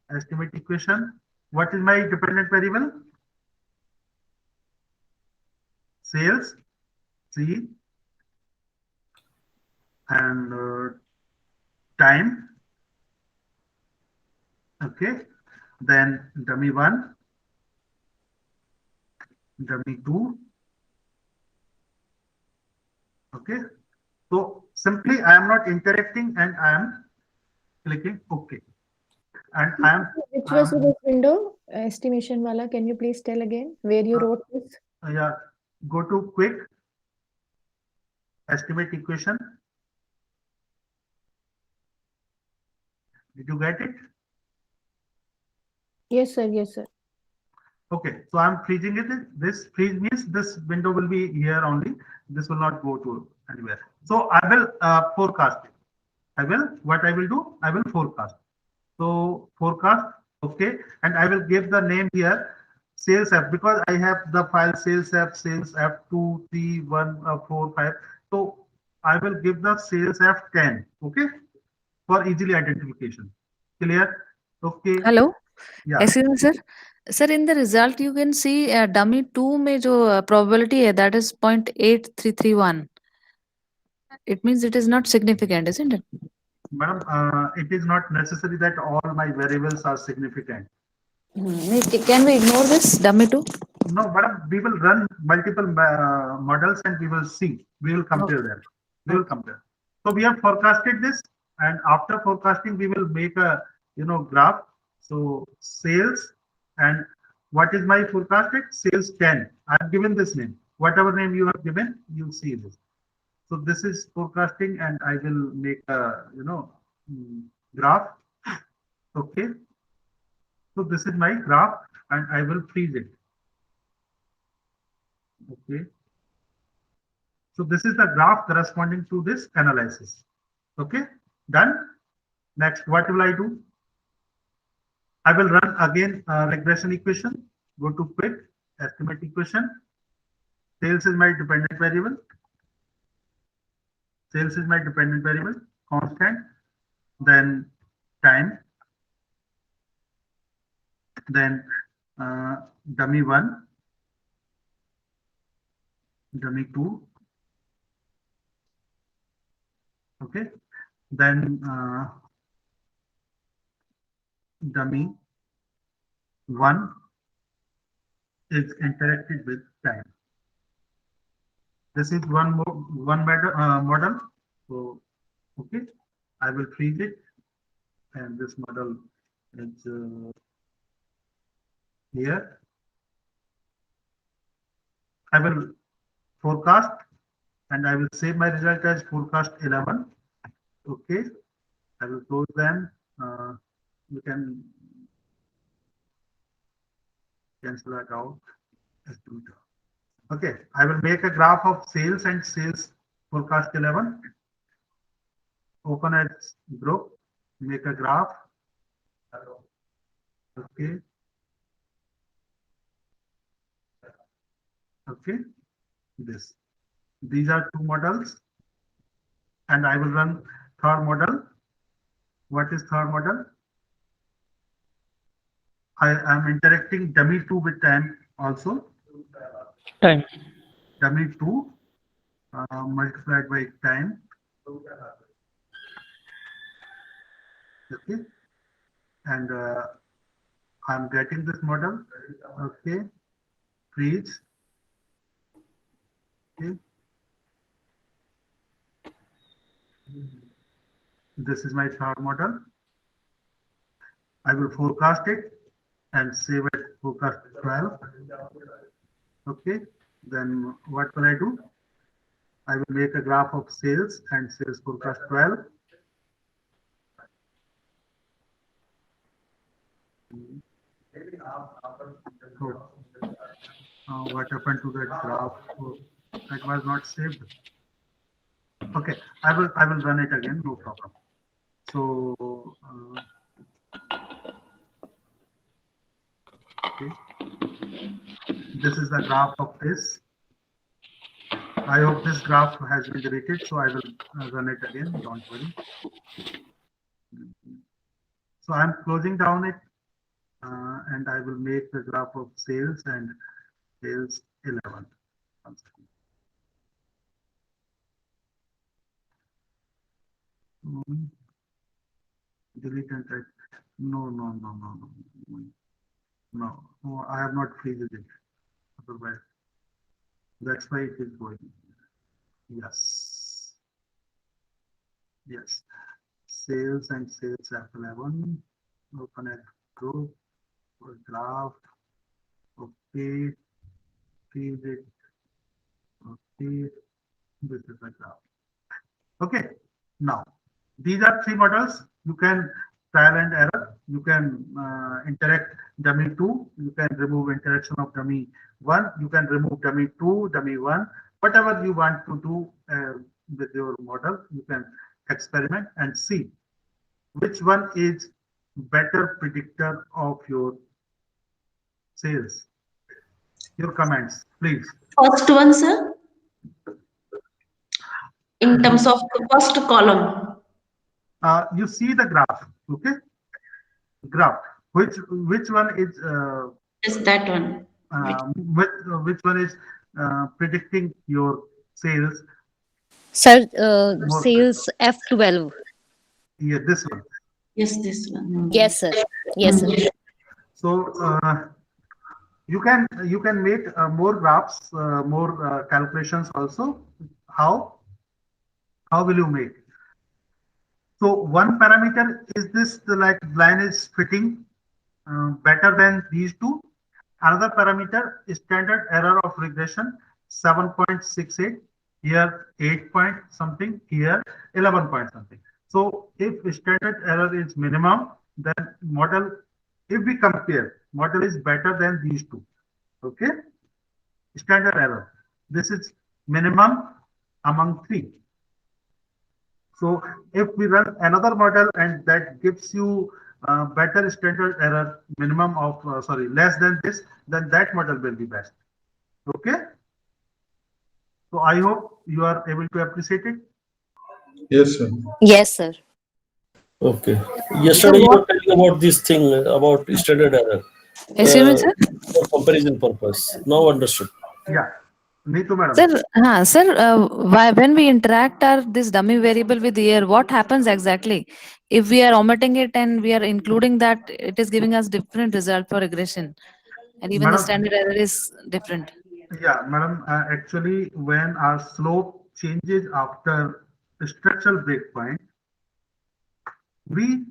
B: Estimate equation. What is my dependent variable? Sales, C, and time. Okay. Then dummy 1, dummy 2. Okay. So simply I am not interacting and I am clicking OK. And I am.
I: Which was this window, estimation wala? Can you please tell again where you wrote this?
B: Yeah. Go to quick estimate equation. Did you get it?
I: Yes, sir. Yes, sir.
B: Okay, so I'm freezing it. This freeze means this window will be here only. This will not go to anywhere. So I will forecast it. What I will do? I will forecast. So forecast, okay. And I will give the name here, sales app, because I have the file sales app 2, 3, 1, 4, 5. So I will give the sales app 10, okay, for easily identification. Clear? Okay.
H: Hello.
B: Yeah.
H: Excuse me, sir. Sir, in the result, you can see dummy 2 में जो probability है, that is 0.8331. It means it is not significant, isn't it?
B: Madam, it is not necessary that all my variables are significant.
H: Can we ignore this dummy 2?
B: No, madam, we will run multiple models and we will see. We will compare them. We will compare. So we have forecasted this, and after forecasting, we will make a graph. So sales, and what is my forecasted? Sales 10. I have given this name. Whatever name you have given, you see this. So this is forecasting, and I will make a graph. Okay. So this is my graph, and I will freeze it. Okay. So this is the graph corresponding to this analysis. Okay. Done. Next, what will I do? I will run again regression equation. Go to quick estimate equation. Sales is my dependent variable. Sales is my dependent variable, constant. Then time. Then dummy 1, dummy 2. Okay. Then dummy 1 is interacted with time. This is one model. So okay, I will freeze it, and this model is here. I will forecast, and I will save my result as forecast 11. Okay, I will close them. You can cancel that out. Okay, I will make a graph of sales and sales forecast 11. Open as group, make a graph. Okay. Okay, these are two models, and I will run third model. What is third model? I am interacting dummy 2 with time also.
D: Time.
B: Dummy 2 multiplied by time. Okay, and I'm getting this model. Okay. Freeze. Okay. This is my third model. I will forecast it and save it forecast 12. Okay. Then what will I do? I will make a graph of sales and sales forecast 12. What happened to that graph? Oh, that was not saved. Okay, I will run it again, no problem. So okay, this is the graph of this. I hope this graph has been deleted, so I will run it again. Don't worry. So I'm closing down it, and I will make the graph of sales and sales 11. Delete and type. No, I have not freezed it. Otherwise, that's why it is going. Yes. Yes. Sales and sales F11. Open it group or graph. Okay. Freeze it. Okay. This is the graph. Okay. Now, these are three models. You can trial and error. You can interact dummy 2. You can remove interaction of dummy 1. You can remove dummy 2, dummy 1. Whatever you want to do with your model, you can experiment and see which one is better predictor of your sales. Your comments, please.
G: First one, sir. In terms of the first column.
B: You see the graph, okay? Graph. Which one is
G: Is that one?
B: which one is predicting your sales?
F: Sir,
B: More
F: sales F12.
B: Yeah, this one.
G: Yes, this one.
F: Yes, sir. Yes, sir.
B: So you can make more graphs, more calculations also. How will you make? So one parameter is this, the like line is fitting better than these two. Another parameter is standard error of regression 7.68, here 8 point something, here 11 point something. So if standard error is minimum, then model, if we compare, model is better than these two. Okay, standard error. This is minimum among three. So if we run another model and that gives you better standard error, minimum of less than this, then that model will be best. Okay. So I hope you are able to appreciate it.
A: Yes, sir.
F: Yes, sir.
E: Okay. Yesterday you were telling about this thing about standard error.
H: Excuse me, sir?
E: For comparison purpose. Now understood.
B: Yeah. Me too, madam.
H: Sir, when we interact this dummy variable with year, what happens exactly? If we are omitting it and we are including that, it is giving us different result for regression. And even the
B: Madam,
H: standard error is different.
B: yeah, madam, actually when our slope changes after the structural breakpoint, we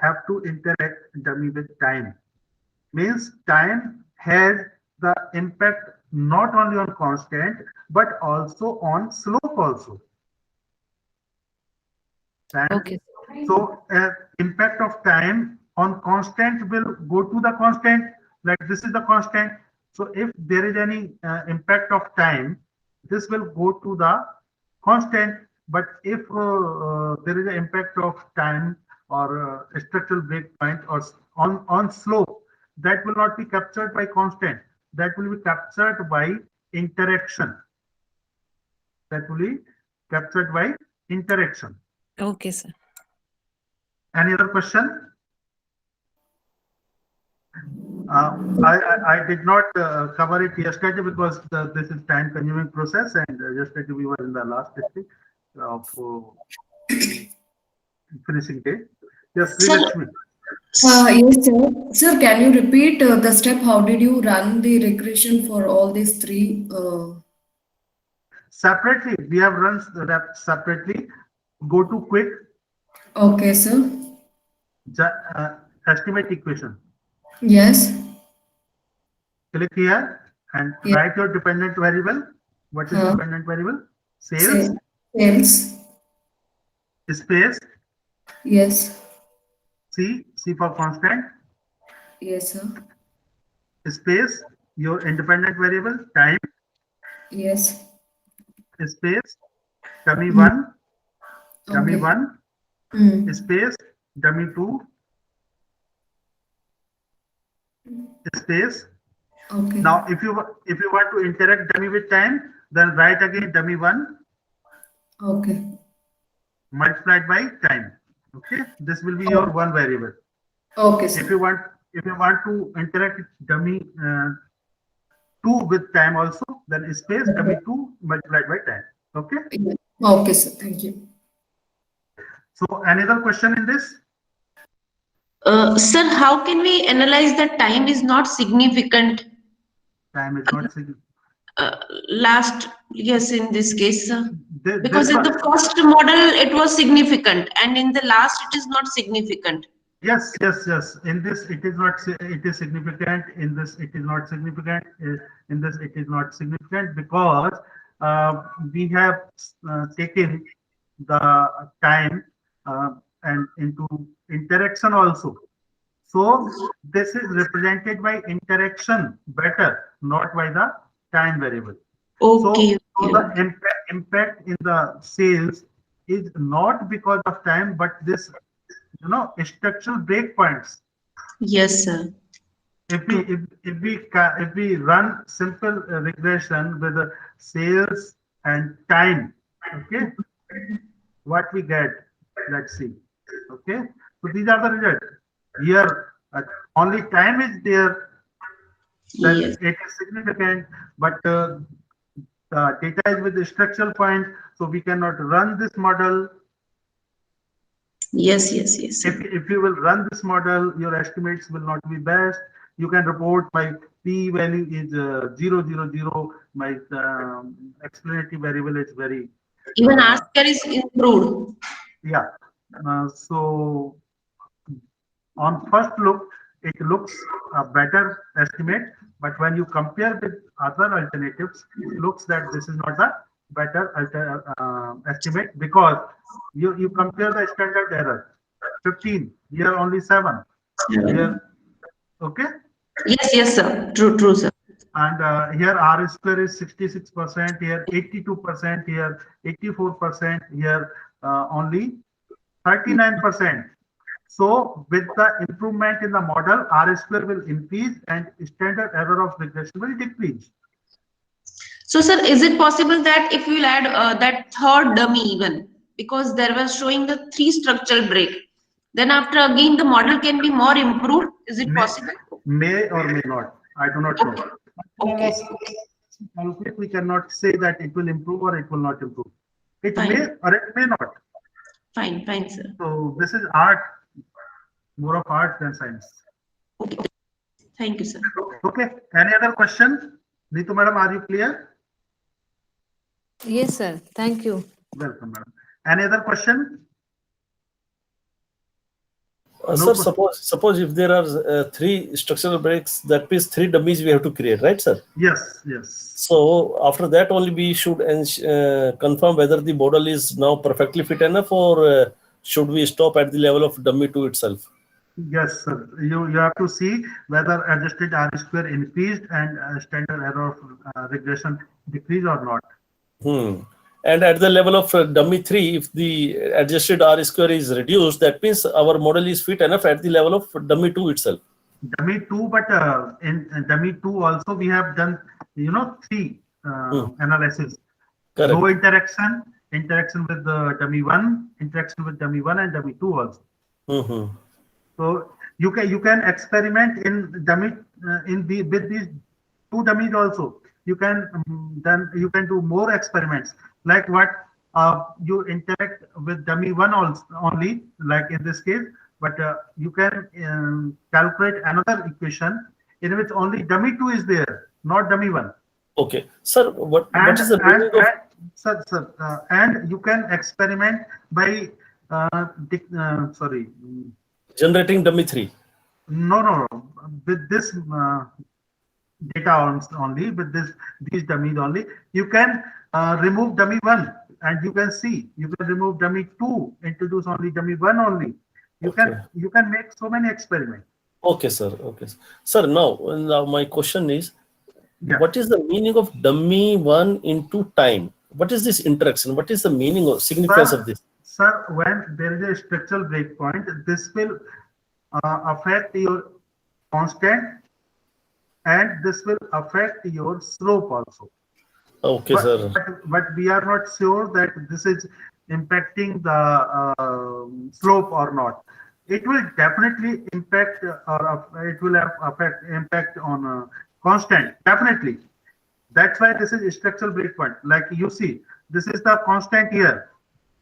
B: have to interact dummy with time. Means time has the impact not only on constant but also on slope also. And
H: Okay.
B: so impact of time on constant will go to the constant, like this is the constant. So if there is any impact of time, this will go to the constant. But if there is an impact of time or structural breakpoint or on slope, that will not be captured by constant. That will be captured by interaction. That will be captured by interaction.
H: Okay, sir.
B: Any other question? I did not cover it yesterday because this is time-consuming process, and yesterday we were in the last stage of finishing day. Yes, please.
J: Yes, sir. Sir, can you repeat the step? How did you run the regression for all these three?
B: Separately, we have run that separately. Go to quick
J: Okay, sir.
B: estimate equation.
J: Yes.
B: Click here and
J: Yeah.
B: write your dependent variable. What is dependent variable? Sales,
J: Sales.
B: space,
J: Yes.
B: C for constant,
J: Yes, sir.
B: space, your independent variable, time,
J: Yes.
B: space, dummy 1, dummy
J: Okay.
B: 1,
J: Hmm.
B: space, dummy 2, space.
J: Okay.
B: Now, if you want to interact dummy with time, then write again dummy 1
J: Okay.
B: multiplied by time. Okay, this will be your one variable.
J: Okay, sir.
B: If you want to interact dummy 2 with time also, then space dummy 2 multiplied by time. Okay.
J: Okay, sir. Thank you.
B: So another question in this?
G: Sir, how can we analyze that time is not significant?
B: Time is not significant.
G: Last, yes, in this case, sir.
B: This
G: Because in
B: one-
G: the first model it was significant, and in the last it is not significant.
B: Yes. In this, it is not. It is significant. In this, it is not significant. In this, it is not significant because we have taken the time and into interaction also. So this is represented by interaction better, not by the time variable.
G: Okay.
B: So the impact in the sales is not because of time, but this, structural breakpoints.
G: Yes, sir.
B: If we run simple regression with the sales and time, okay, what we get? Let's see. Okay, so these are the results. Here, only time is there. Then
G: Yes.
B: it is significant, but the data is with the structural point, so we cannot run this model.
G: Yes.
B: If you will run this model, your estimates will not be best. You can report my p value is 0.000. My explanatory variable is very.
G: Even R-square is improved.
B: Yeah. So on first look, it looks a better estimate, but when you compare with other alternatives, it looks that this is not a better estimate because you compare the standard error 15, here only 7. Here, okay.
G: Yes, sir. True, sir.
B: And here R square is 66%, here 82%, here 84%, here only 39%. So with the improvement in the model, R square will increase and standard error of regression will decrease.
G: So, sir, is it possible that if we will add that third dummy even, because there was showing the 3 structural break, then after again the model can be more improved? Is it possible?
B: May or may not. I do not know.
G: Okay.
B: We cannot say that it will improve or it will not improve. It
G: Fine.
B: may or it may not.
G: Fine, sir.
B: So this is art, more of art than science.
G: Okay. Thank you, sir.
B: Okay. Any other question? Neetu madam, are you clear?
H: Yes, sir. Thank you.
B: Welcome, madam. Any other question?
E: Sir, suppose if there are 3 structural breaks, that means 3 dummies we have to create, right, sir?
B: Yes.
E: So after that only we should confirm whether the model is now perfectly fit enough, or should we stop at the level of dummy 2 itself?
B: Yes, sir. You have to see whether adjusted R square increased and standard error of regression decreased or not.
E: And at the level of dummy 3, if the adjusted R square is reduced, that means our model is fit enough at the level of dummy 2 itself.
B: Dummy 2, but in dummy 2 also we have done, 3 analysis.
E: Correct.
B: No interaction with the dummy 1, interaction with dummy 1 and dummy 2 also. So you can experiment in dummy with these 2 dummies also. You can do more experiments, like what you interact with dummy 1 also only, like in this case, but you can calculate another equation in which only dummy 2 is there, not dummy 1.
E: Okay, sir. What is the
B: And,
E: meaning of
B: and you can experiment by
E: generating dummy 3?
B: No, with this data only, with these dummies only, you can remove dummy 1 and you can see. You can remove dummy 2, introduce only dummy 1 only. You can make so many experiments.
E: Okay, sir. Okay, sir. Now my question is, what is the meaning of dummy 1 into time? What is this interaction? What is the meaning or significance of this?
B: Sir, when there is a structural breakpoint, this will affect your constant and this will affect your slope also.
E: Okay, sir.
B: But we are not sure that this is impacting the slope or not. It will definitely impact or it will have impact on constant, definitely. That's why this is a structural breakpoint. Like you see, this is the constant here.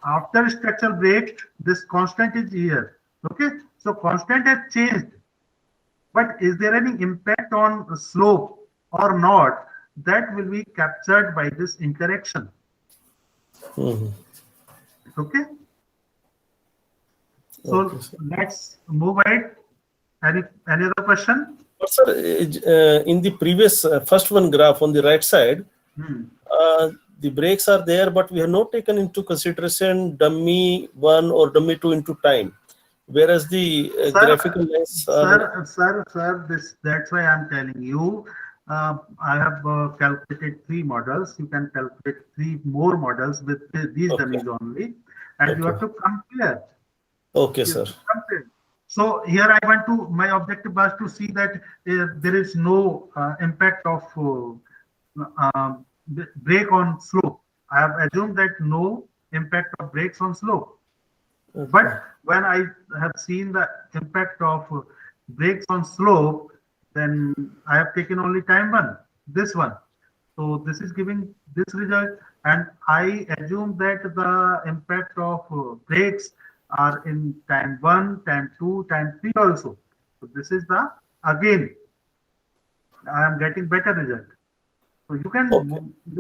B: After structural break, this constant is here. Okay, so constant has changed. But is there any impact on slope or not? That will be captured by this interaction. Okay. So let's move ahead. Any other question?
E: But sir, in the previous first one graph on the right side, the breaks are there, but we have not taken into consideration dummy 1 or dummy 2 into time. Whereas the graphical lines are...
B: Sir, that's why I'm telling you, I have calculated 3 models. You can calculate 3 more models with these dummies only, and you have to compare.
E: Okay, sir.
B: So here I want to, my objective was to see that there is no impact of break on slope. I have assumed that no impact of breaks on slope. Okay. But when I have seen the impact of breaks on slope, then I have taken only time 1, this one. So this is giving this result, and I assume that the impact of breaks are in time 1, time 2, time 3 also. So this is the, again, I am getting better result. So you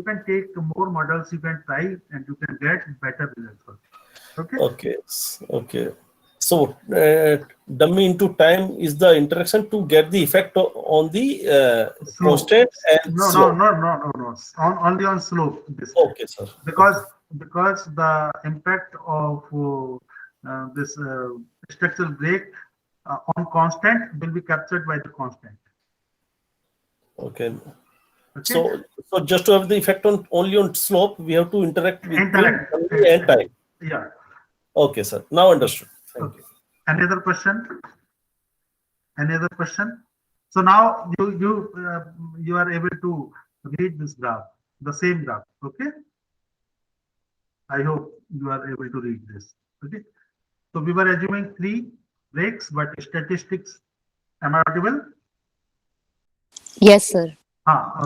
B: can take more models, you can try, and you can get better results. Okay.
E: So dummy into time is the interaction to get the effect on the constant and slope.
B: No. Only on slope.
E: Okay, sir.
B: Because the impact of this structural break on constant will be captured by the constant.
E: Okay. So just to have the effect on only on slope, we have to interact with the and time.
B: Yeah.
E: Okay, sir. Now understood. Thank you.
B: Any other question? So now you are able to read this graph, the same graph. Okay. I hope you are able to read this. Okay. So we were assuming 3 breaks, but statistics, am I audible?
F: Yes, sir.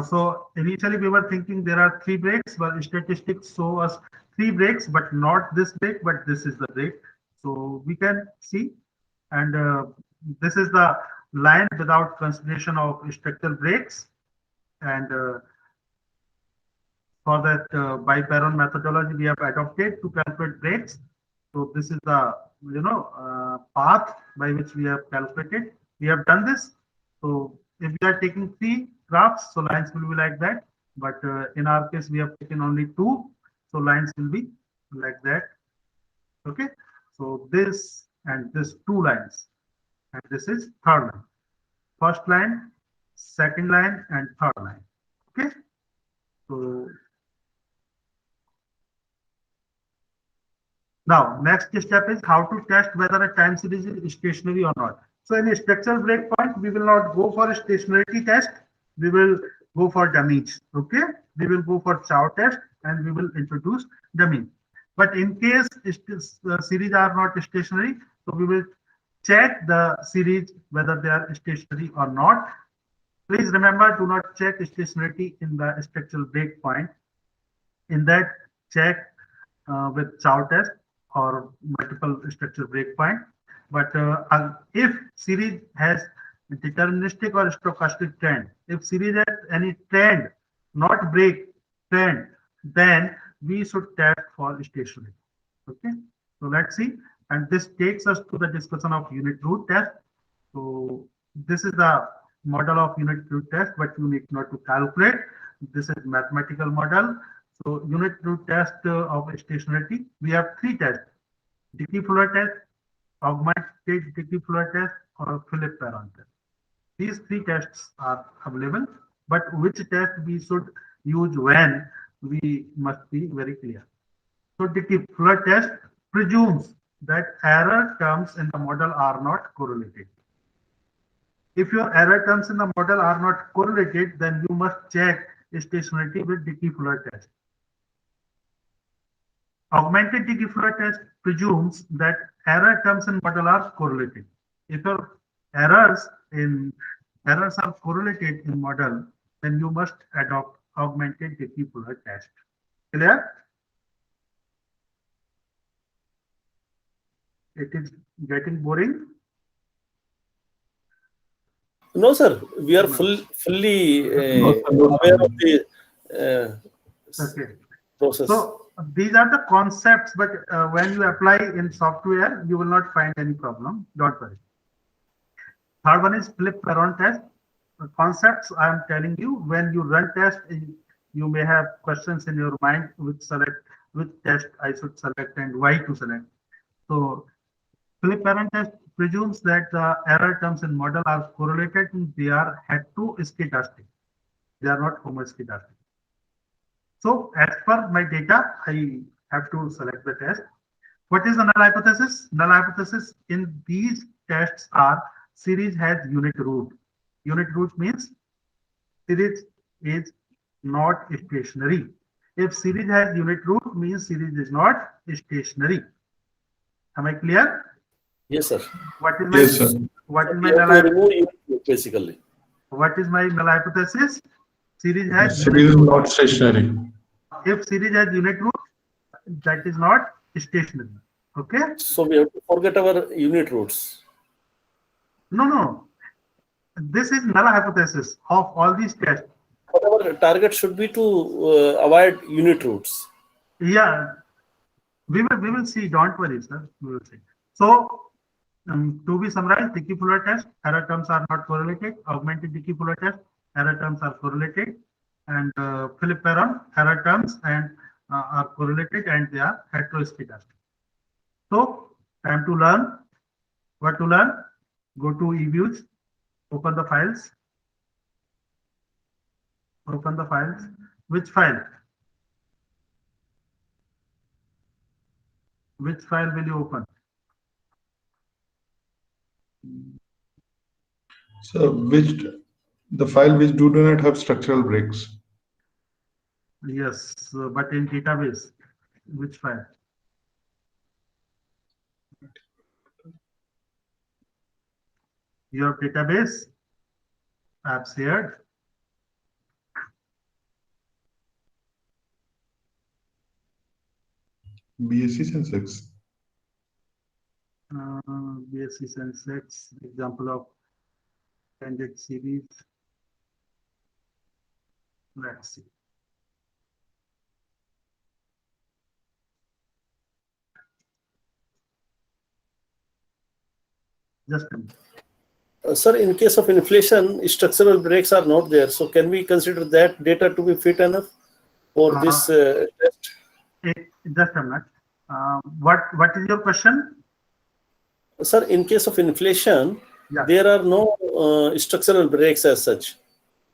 B: So initially we were thinking there are 3 breaks, but statistics show us 3 breaks, but not this break, but this is the break. So we can see, and this is the line without consideration of structural breaks, and for that Byparon methodology we have adopted to calculate breaks. So this is the path by which we have calculated. We have done this. So if we are taking 3 graphs, so lines will be like that. But in our case, we have taken only 2, so lines will be like that. Okay. So this and this 2 lines, and this is 3rd line. 1st line, 2nd line, and 3rd line. Okay. So now next step is how to test whether a time series is stationary or not. So in a structural breakpoint, we will not go for a stationarity test. We will go for dummies. Okay. We will go for Chow test and we will introduce dummy. But in case series are not stationary, so we will check the series whether they are stationary or not. Please remember, do not check stationarity in the structural breakpoint. In that, check with Chow test or multiple structural breakpoint. But if series has deterministic or stochastic trend, if series has any trend, not break trend, then we should test for stationary. Okay, so let's see. And this takes us to the discussion of unit root test. So this is the model of unit root test, but you need not to calculate. This is mathematical model. So unit root test of stationarity, we have three tests: Dickey-Fuller test, augmented Dickey-Fuller test, or Philip-Perron test. These three tests are available, but which test we should use when, we must be very clear. So Dickey-Fuller test presumes that error terms in the model are not correlated. If your error terms in the model are not correlated, then you must check stationarity with Dickey-Fuller test. Augmented Dickey-Fuller test presumes that error terms in model are correlated. If your errors are correlated in model, then you must adopt augmented Dickey-Fuller test. Clear? It is getting boring.
E: No, sir. We are fully aware of the
B: Okay.
E: process.
B: So these are the concepts, but when you apply in software, you will not find any problem. Don't worry. Third one is Philip-Perron test. The concepts I am telling you, when you run test, you may have questions in your mind which test I should select and why to select. So Philip-Perron test presumes that the error terms in model are correlated and they are heterostochastic. They are not homoscedastic. So as per my data, I have to select the test. What is the null hypothesis? Null hypothesis in these tests are series has unit root. Unit root means series is not stationary. If series has unit root, means series is not stationary. Am I clear?
E: Yes, sir.
B: What is my
A: Yes, sir.
B: what is
E: You
B: my
E: have
B: null
E: to
B: hypothesis?
E: remove unit, basically.
B: What is my null hypothesis? Series has
A: Series
B: unit
A: is
B: root.
A: not stationary.
B: If series has unit root, that is not stationary. Okay?
E: So we have to forget our unit roots.
B: No. This is null hypothesis of all these tests.
E: But our target should be to avoid unit roots.
B: Yeah, we will see. Don't worry, sir. We will see. So to be summarized, Dickey-Fuller test, error terms are not correlated. Augmented Dickey-Fuller test, error terms are correlated. And Philip-Perron, error terms and are correlated and they are heterostochastic. So time to learn. What to learn? Go to eViews, open the files. Open the files. Which file? Which file will you open?
A: So the file which do not have structural breaks.
B: Yes, but in database, which file? Your database, I have shared.
A: BSc Sensex.
B: BSc Sensex, example of extended series. Let's see. Just a minute.
E: Sir, in case of inflation, structural breaks are not there. So can we consider that data to be fit enough for this test?
B: Just a minute. What is your question?
E: Sir, in case of inflation,
B: Yeah.
E: there are no structural breaks as such.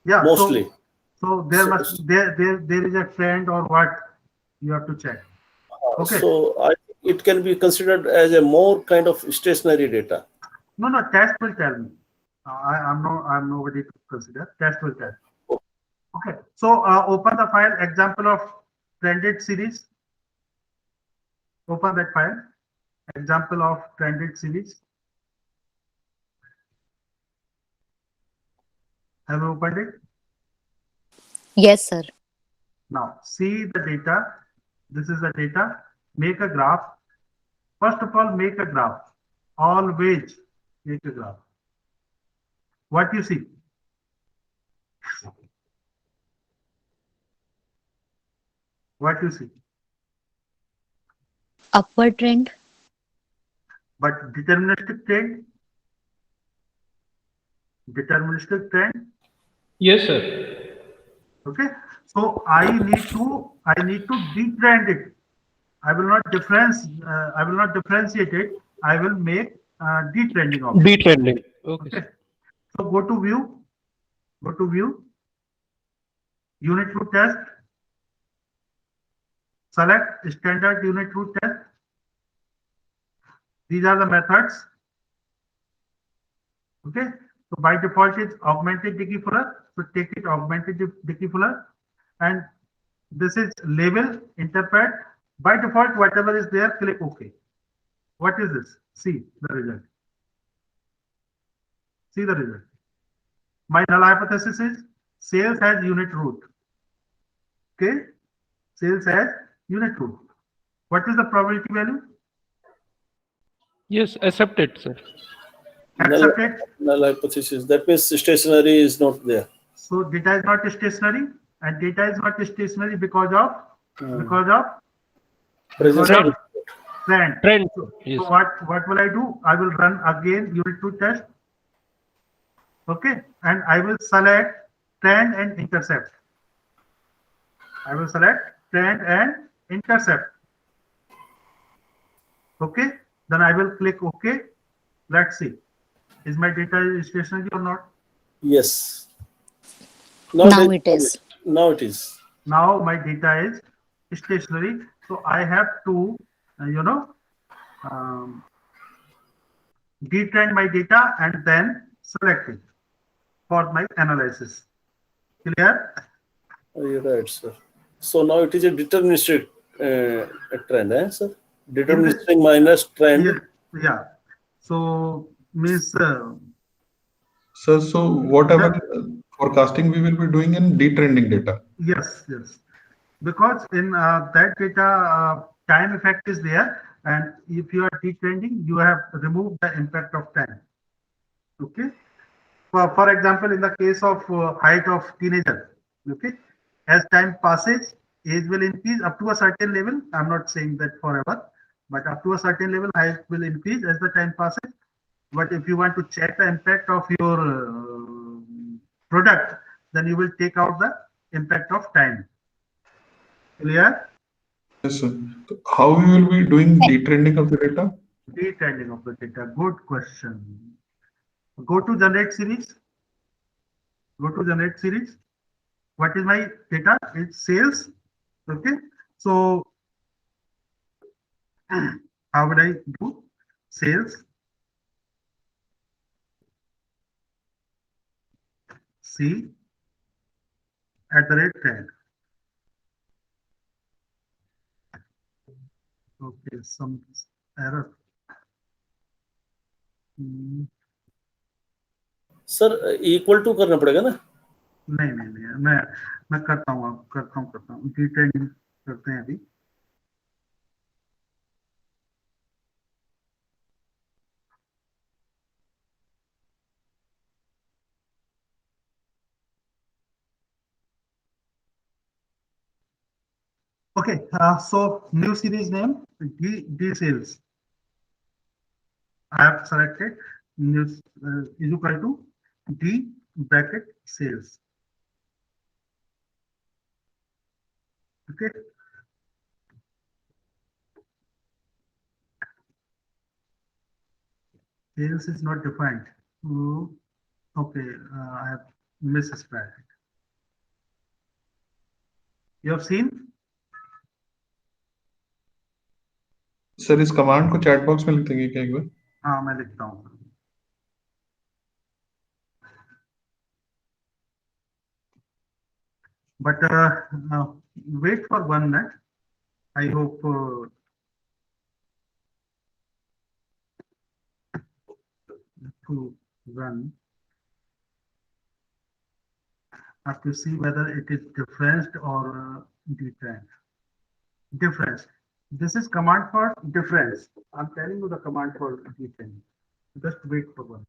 B: Yeah.
E: Mostly.
B: So there is a trend or what you have to check. Okay.
E: So it can be considered as a more kind of stationary data.
B: No, test will tell me. I'm nobody to consider. Test will tell. Okay. So open the file, example of trended series. Open that file, example of trended series. Have you opened it?
F: Yes, sir.
B: Now see the data. This is the data. Make a graph. First of all, make a graph. always take a graph. What you see? What you see?
F: Upward trend.
B: But deterministic trend? Deterministic trend?
D: Yes, sir.
B: Okay. So I need to detrend it. I will not differentiate it. I will make detrending of it.
D: Detrending. Okay.
B: Okay. So go to view, unit root test, select standard unit root test. These are the methods. Okay. So by default it's augmented Dickey Fuller. So take it augmented Dickey Fuller, and this is label, interpret. By default, whatever is there, click OK. What is this? See the result. See the result. My null hypothesis is sales has unit root. Okay, sales has unit root. What is the probability value?
D: Yes, accepted, sir.
B: Accepted.
E: Null hypothesis. That means stationary is not there.
B: So data is not stationary, and data is not stationary because of
E: Presence
B: Trend.
E: of
B: trend.
D: Trend.
B: So,
D: Yes.
B: so what will I do? I will run again unit root test. Okay, and I will select trend and intercept. I will select trend and intercept. Okay, then I will click OK. Let's see, is my data stationary or not?
E: yes.
F: Now it is.
E: Now it is.
B: Now my data is stationary. So I have to, detrend my data and then select it for my analysis. Clear?
E: You're right, sir. So now it is a deterministic trend, sir? Deterministic minus trend.
B: Yeah. So means
A: So whatever forecasting we will be doing in detrending data.
B: yes. Because in that data, time effect is there, and if you are detrending, you have removed the impact of time. Okay. For example, in the case of height of teenager, okay, as time passes, age will increase up to a certain level. I'm not saying that forever, but up to a certain level, height will increase as the time passes. But if you want to check the impact of your product, then you will take out the impact of time. Clear?
A: Yes, sir. So how we will be doing detrending of the data?
B: Detrending of the data. Good question. Go to generate series. Go to generate series. What is my data? It's sales. Okay. So how would I do sales? C @trend. Okay, some error.
E: Sir equal to करना पड़ेगा ना?
B: नहीं मैं करता हूँ detailing करते हैं अभी. Okay, so new series name D sales. I have selected new is equal to D bracket sales. Okay. Sales is not defined. Okay, I have misspelled it. You have seen?
A: Sir इस command को chat box में लिख देंगे क्या एक बार?
B: हाँ मैं लिखता हूँ. But wait for 1 minute. I hope to run. I have to see whether it is differenced or detrend. Difference. This is command for difference. I'm telling you the command for difference. Just wait for one.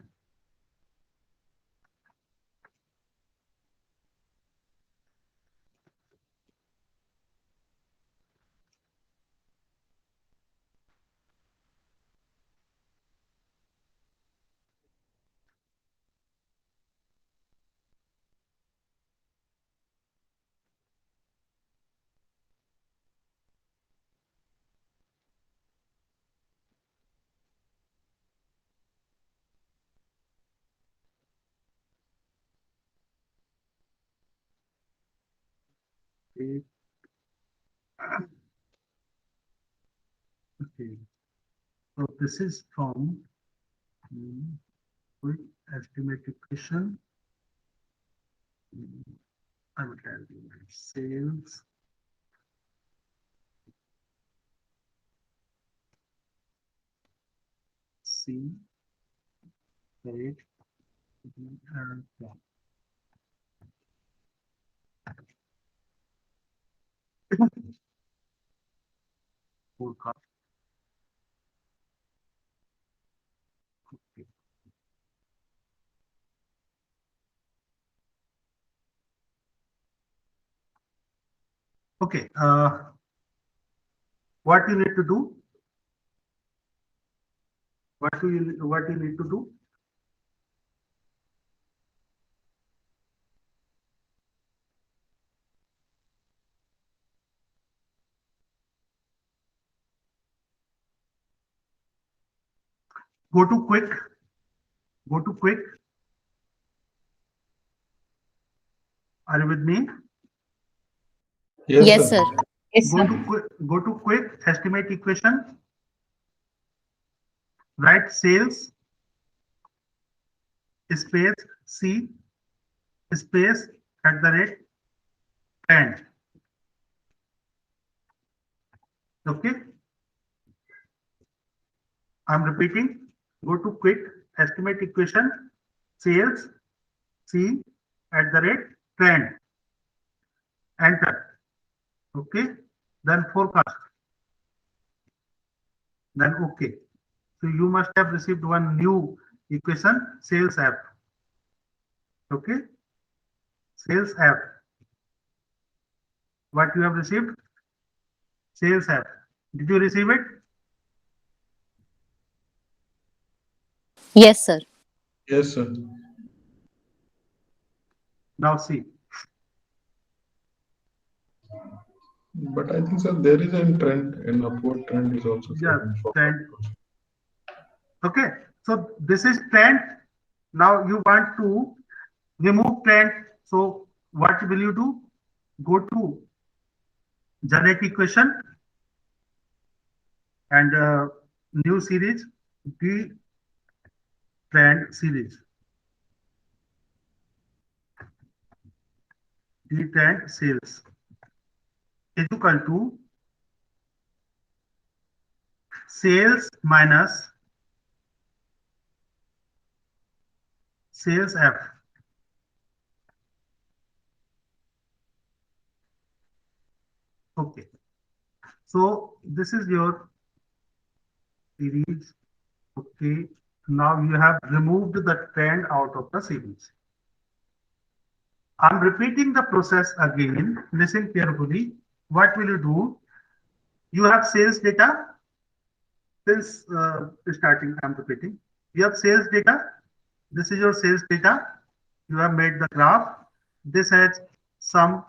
B: Okay. So this is from quick estimate equation. I will tell you sales C rate and forecast. Okay. Okay. What you need to do? What you need to do? Go to quick. Go to quick. Are you with me?
F: Yes, sir. Yes,
B: Go
F: sir.
B: to quick. Go to quick estimate equation. Write sales space C space at the rate 10. Okay. I'm repeating. Go to quick estimate equation sales C at the rate 10. Enter. Okay. Then forecast. Then okay. So you must have received one new equation, sales app. Okay. Sales app. What you have received? Sales app. Did you receive it?
F: Yes, sir.
A: Yes, sir.
B: Now see.
A: But I think, sir, there is a trend, an upward trend is also
B: Yeah,
A: there in forecast.
B: trend. Okay. So this is trend. Now you want to remove trend. So what will you do? Go to generate equation and new series, D trend series. D trend sales is equal to sales minus sales F. Okay. So this is your series. Okay. Now you have removed the trend out of the series. I'm repeating the process again. Listen carefully. What will you do? You have sales data. Since starting, I'm repeating. You have sales data. This is your sales data. You have made the graph. This has some,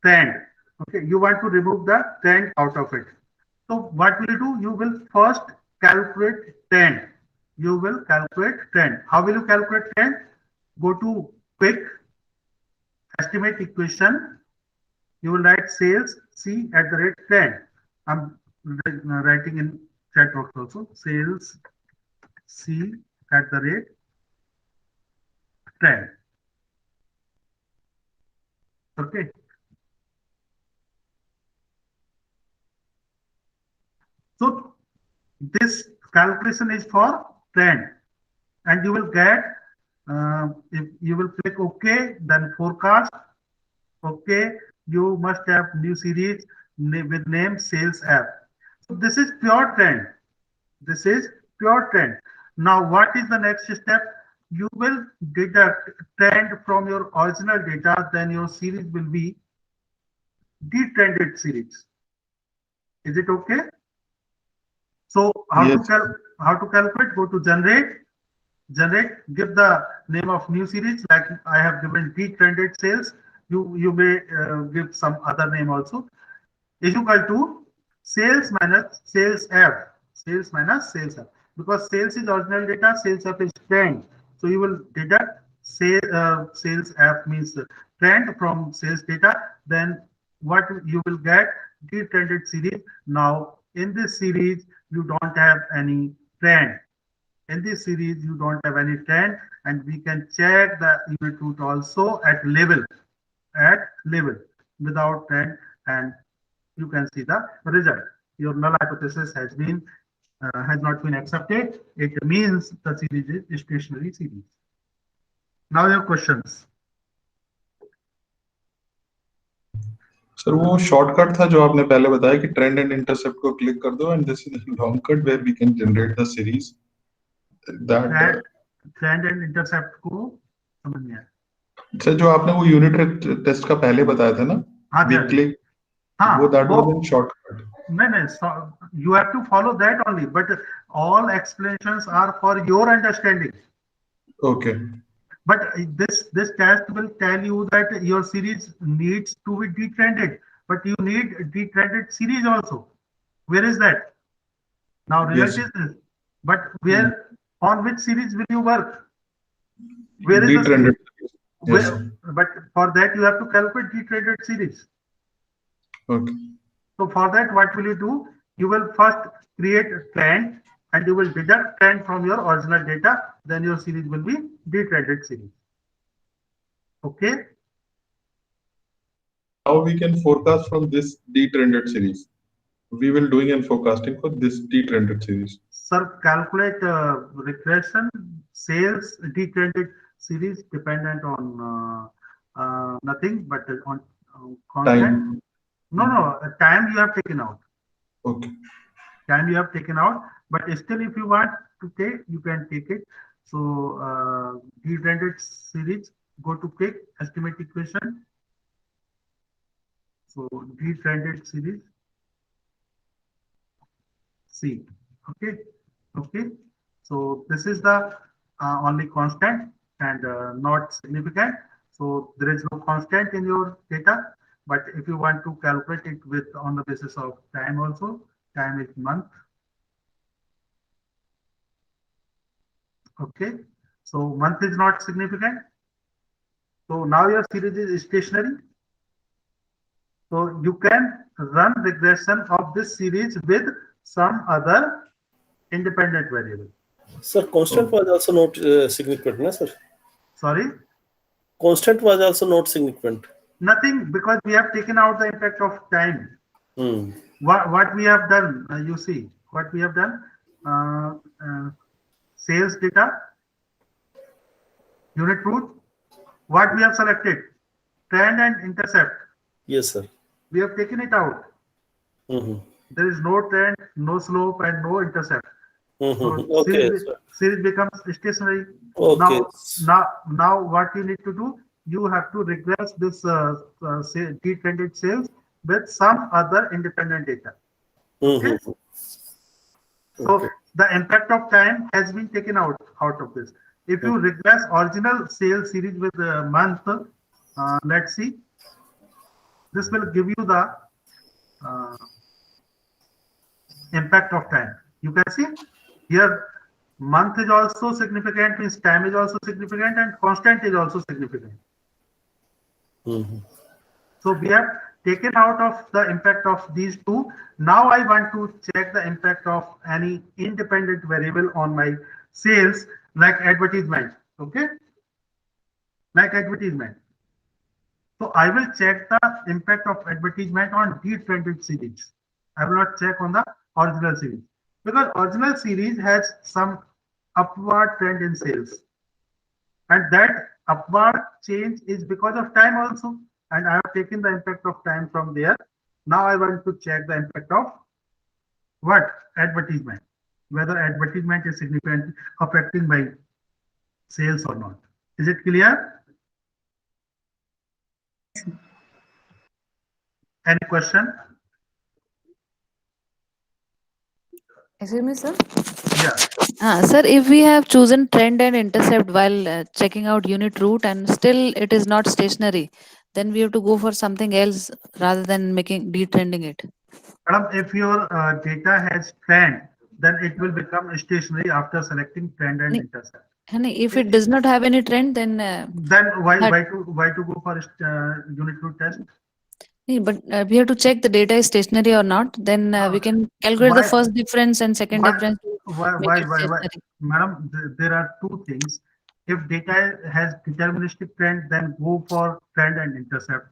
B: trend. Okay. You want to remove the trend out of it. So what will you do? You will first calculate trend. You will calculate trend. How will you calculate trend? Go to quick estimate equation. You will write sales C at the rate 10. I'm writing in chat box also. Sales C at the rate 10. Okay. So this calculation is for trend, and you will get, if you will click OK, then forecast. Okay, you must have new series with name sales app. So this is pure trend. This is pure trend. Now, what is the next step? You will deduct trend from your original data, then your series will be detrended series. Is it okay? So how
A: Yes.
B: to calculate? Go to generate, give the name of new series, like I have given detrended sales. You may give some other name also. Is equal to sales minus sales F. Sales minus sales F. Because sales is original data, sales F is trend. So you will deduct sales F means trend from sales data. Then what you will get? Detrended series. Now in this series you don't have any trend. In this series you don't have any trend, and we can check the unit root also at level without trend, and you can see the result. Your null hypothesis has not been accepted. It means the series is stationary series. Now your questions.
A: Sir वो shortcut था जो आपने पहले बताया कि trend and intercept को click कर दो and this is long cut where we can generate the series that
B: trend and intercept को समझ में आया।
A: सर जो आपने वो यूनिट टेस्ट का पहले बताया था ना,
B: हाँ
A: वी क्लिक, वो दैट वाज इन शॉर्टकट।
B: नहीं, you have to follow that only, but all explanations are for your understanding.
A: Okay.
B: But this test will tell you that your series needs to be detrended, but you need detrended series also. Where is that? Now result is this, but where on which series will you work? Where is
A: detrended
B: the
A: series? Yes.
B: But for that you have to calculate detrended series.
A: Okay.
B: So for that, what will you do? You will first create a trend and you will deduct trend from your original data. Then your series will be detrended series. Okay.
A: How we can forecast from this detrended series? We will doing and forecasting for this detrended series.
B: Sir, calculate regression sales detrended series dependent on nothing but on constant.
A: Time.
B: No, time you have taken out.
A: Okay.
B: Time you have taken out, but still if you want to take, you can take it. So detrended series, go to quick estimate equation. So detrended series C. Okay. So this is the only constant and not significant. So there is no constant in your data. But if you want to calculate it with on the basis of time also, time is month. Okay, so month is not significant. So now your series is stationary. So you can run regression of this series with some other independent variable.
E: Sir, constant was also not significant, no, sir?
B: Sorry?
E: Constant was also not significant.
B: Nothing, because we have taken out the impact of time. What we have done, you see, what we have done, sales data, unit root, what we have selected, trend and intercept.
E: Yes, sir.
B: We have taken it out. There is no trend, no slope, and no intercept. So
E: Okay.
B: series becomes stationary.
E: Okay.
B: Now what you need to do, you have to regress this detrended sales with some other independent data. Okay? So the impact of time has been taken out of this. If you regress original sales series with the month, let's see, this will give you the impact of time. You can see here month is also significant, means time is also significant, and constant is also significant. So we have taken out of the impact of these two. Now I want to check the impact of any independent variable on my sales, like advertisement. Okay, like advertisement. So I will check the impact of advertisement on detrended series. I will not check on the original series, because original series has some upward trend in sales, and that upward change is because of time also, and I have taken the impact of time from there. Now I want to check the impact of what? Advertisement. Whether advertisement is significantly affecting by sales or not. Is it clear? Any question?
H: Excuse me, sir.
B: Yeah.
H: Sir, if we have chosen trend and intercept while checking out unit route and still it is not stationary, then we have to go for something else rather than making detrending it.
B: Madam, if your data has trend, then it will become stationary after selecting trend and intercept.
H: And if it does not have any trend, then
B: Then why to go for unit route test?
H: but we have to check the data is stationary or not. Then we can calculate the
B: Why-
H: first difference and second
B: why-
H: difference.
B: Why? Madam, there are two things. If data has deterministic trend, then go for trend and intercept.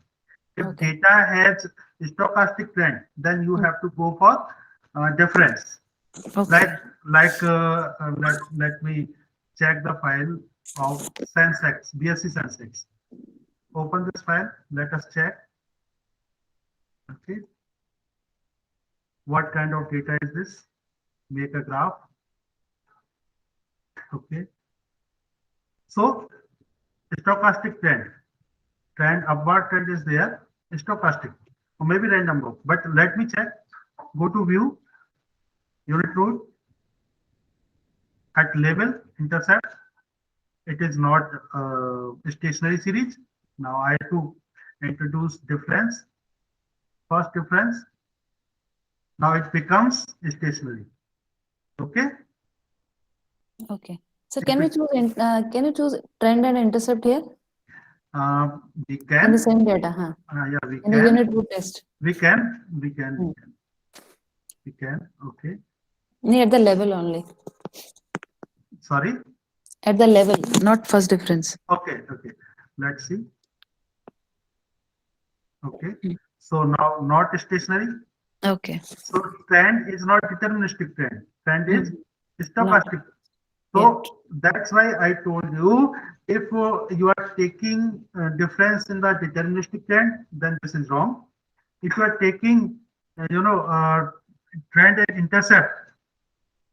B: If
H: Okay.
B: data has stochastic trend, then you have to go for difference.
H: Okay.
B: Let me check the file of Sensex, BSc Sensex. Open this file. Let us check. Okay. What kind of data is this? Make a graph. Okay. So stochastic trend upward trend is there. Stochastic or maybe random walk. But let me check. Go to view, unit route, at level intercept. It is not stationary series. Now I have to introduce difference. First difference. Now it becomes stationary. Okay.
H: Okay. So can we choose can you choose trend and intercept here
B: We
H: in
B: can.
H: the same data? Huh?
B: Yeah, we
H: In the
B: can.
H: unit route test.
B: We can. Okay.
H: Near the level only.
B: Sorry.
H: At the level, not first difference.
B: Okay. Let's see. Okay. So now not stationary.
H: Okay.
B: So trend is not deterministic trend. Trend is stochastic. So that's why I told you, if you are taking difference in the deterministic trend, then this is wrong. If you are taking, trend and intercept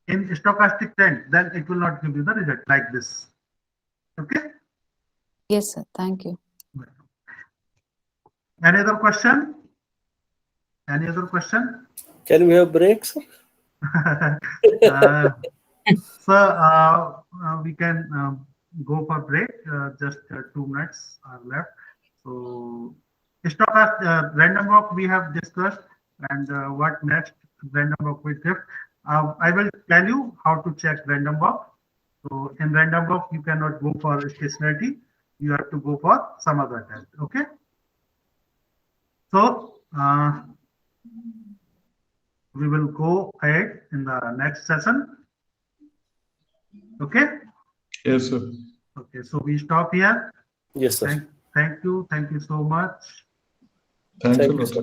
B: in stochastic trend, then it will not give you the result like this. Okay.
H: Yes, sir. Thank you.
B: Any other question? Any other question?
E: Can we have breaks?
B: We can go for break. Just 2 minutes are left. So, stochastic random walk we have discussed, and what next random walk we give. I will tell you how to check random walk. So, in random walk you cannot go for stationarity. You have to go for some other test. Okay. So, we will go ahead in the next session. Okay.
A: Yes, sir.
B: Okay. So we stop here.
E: Yes, sir.
B: Thank you. Thank you so much.
A: Thanks a
E: Thank you,
A: lot.
E: sir.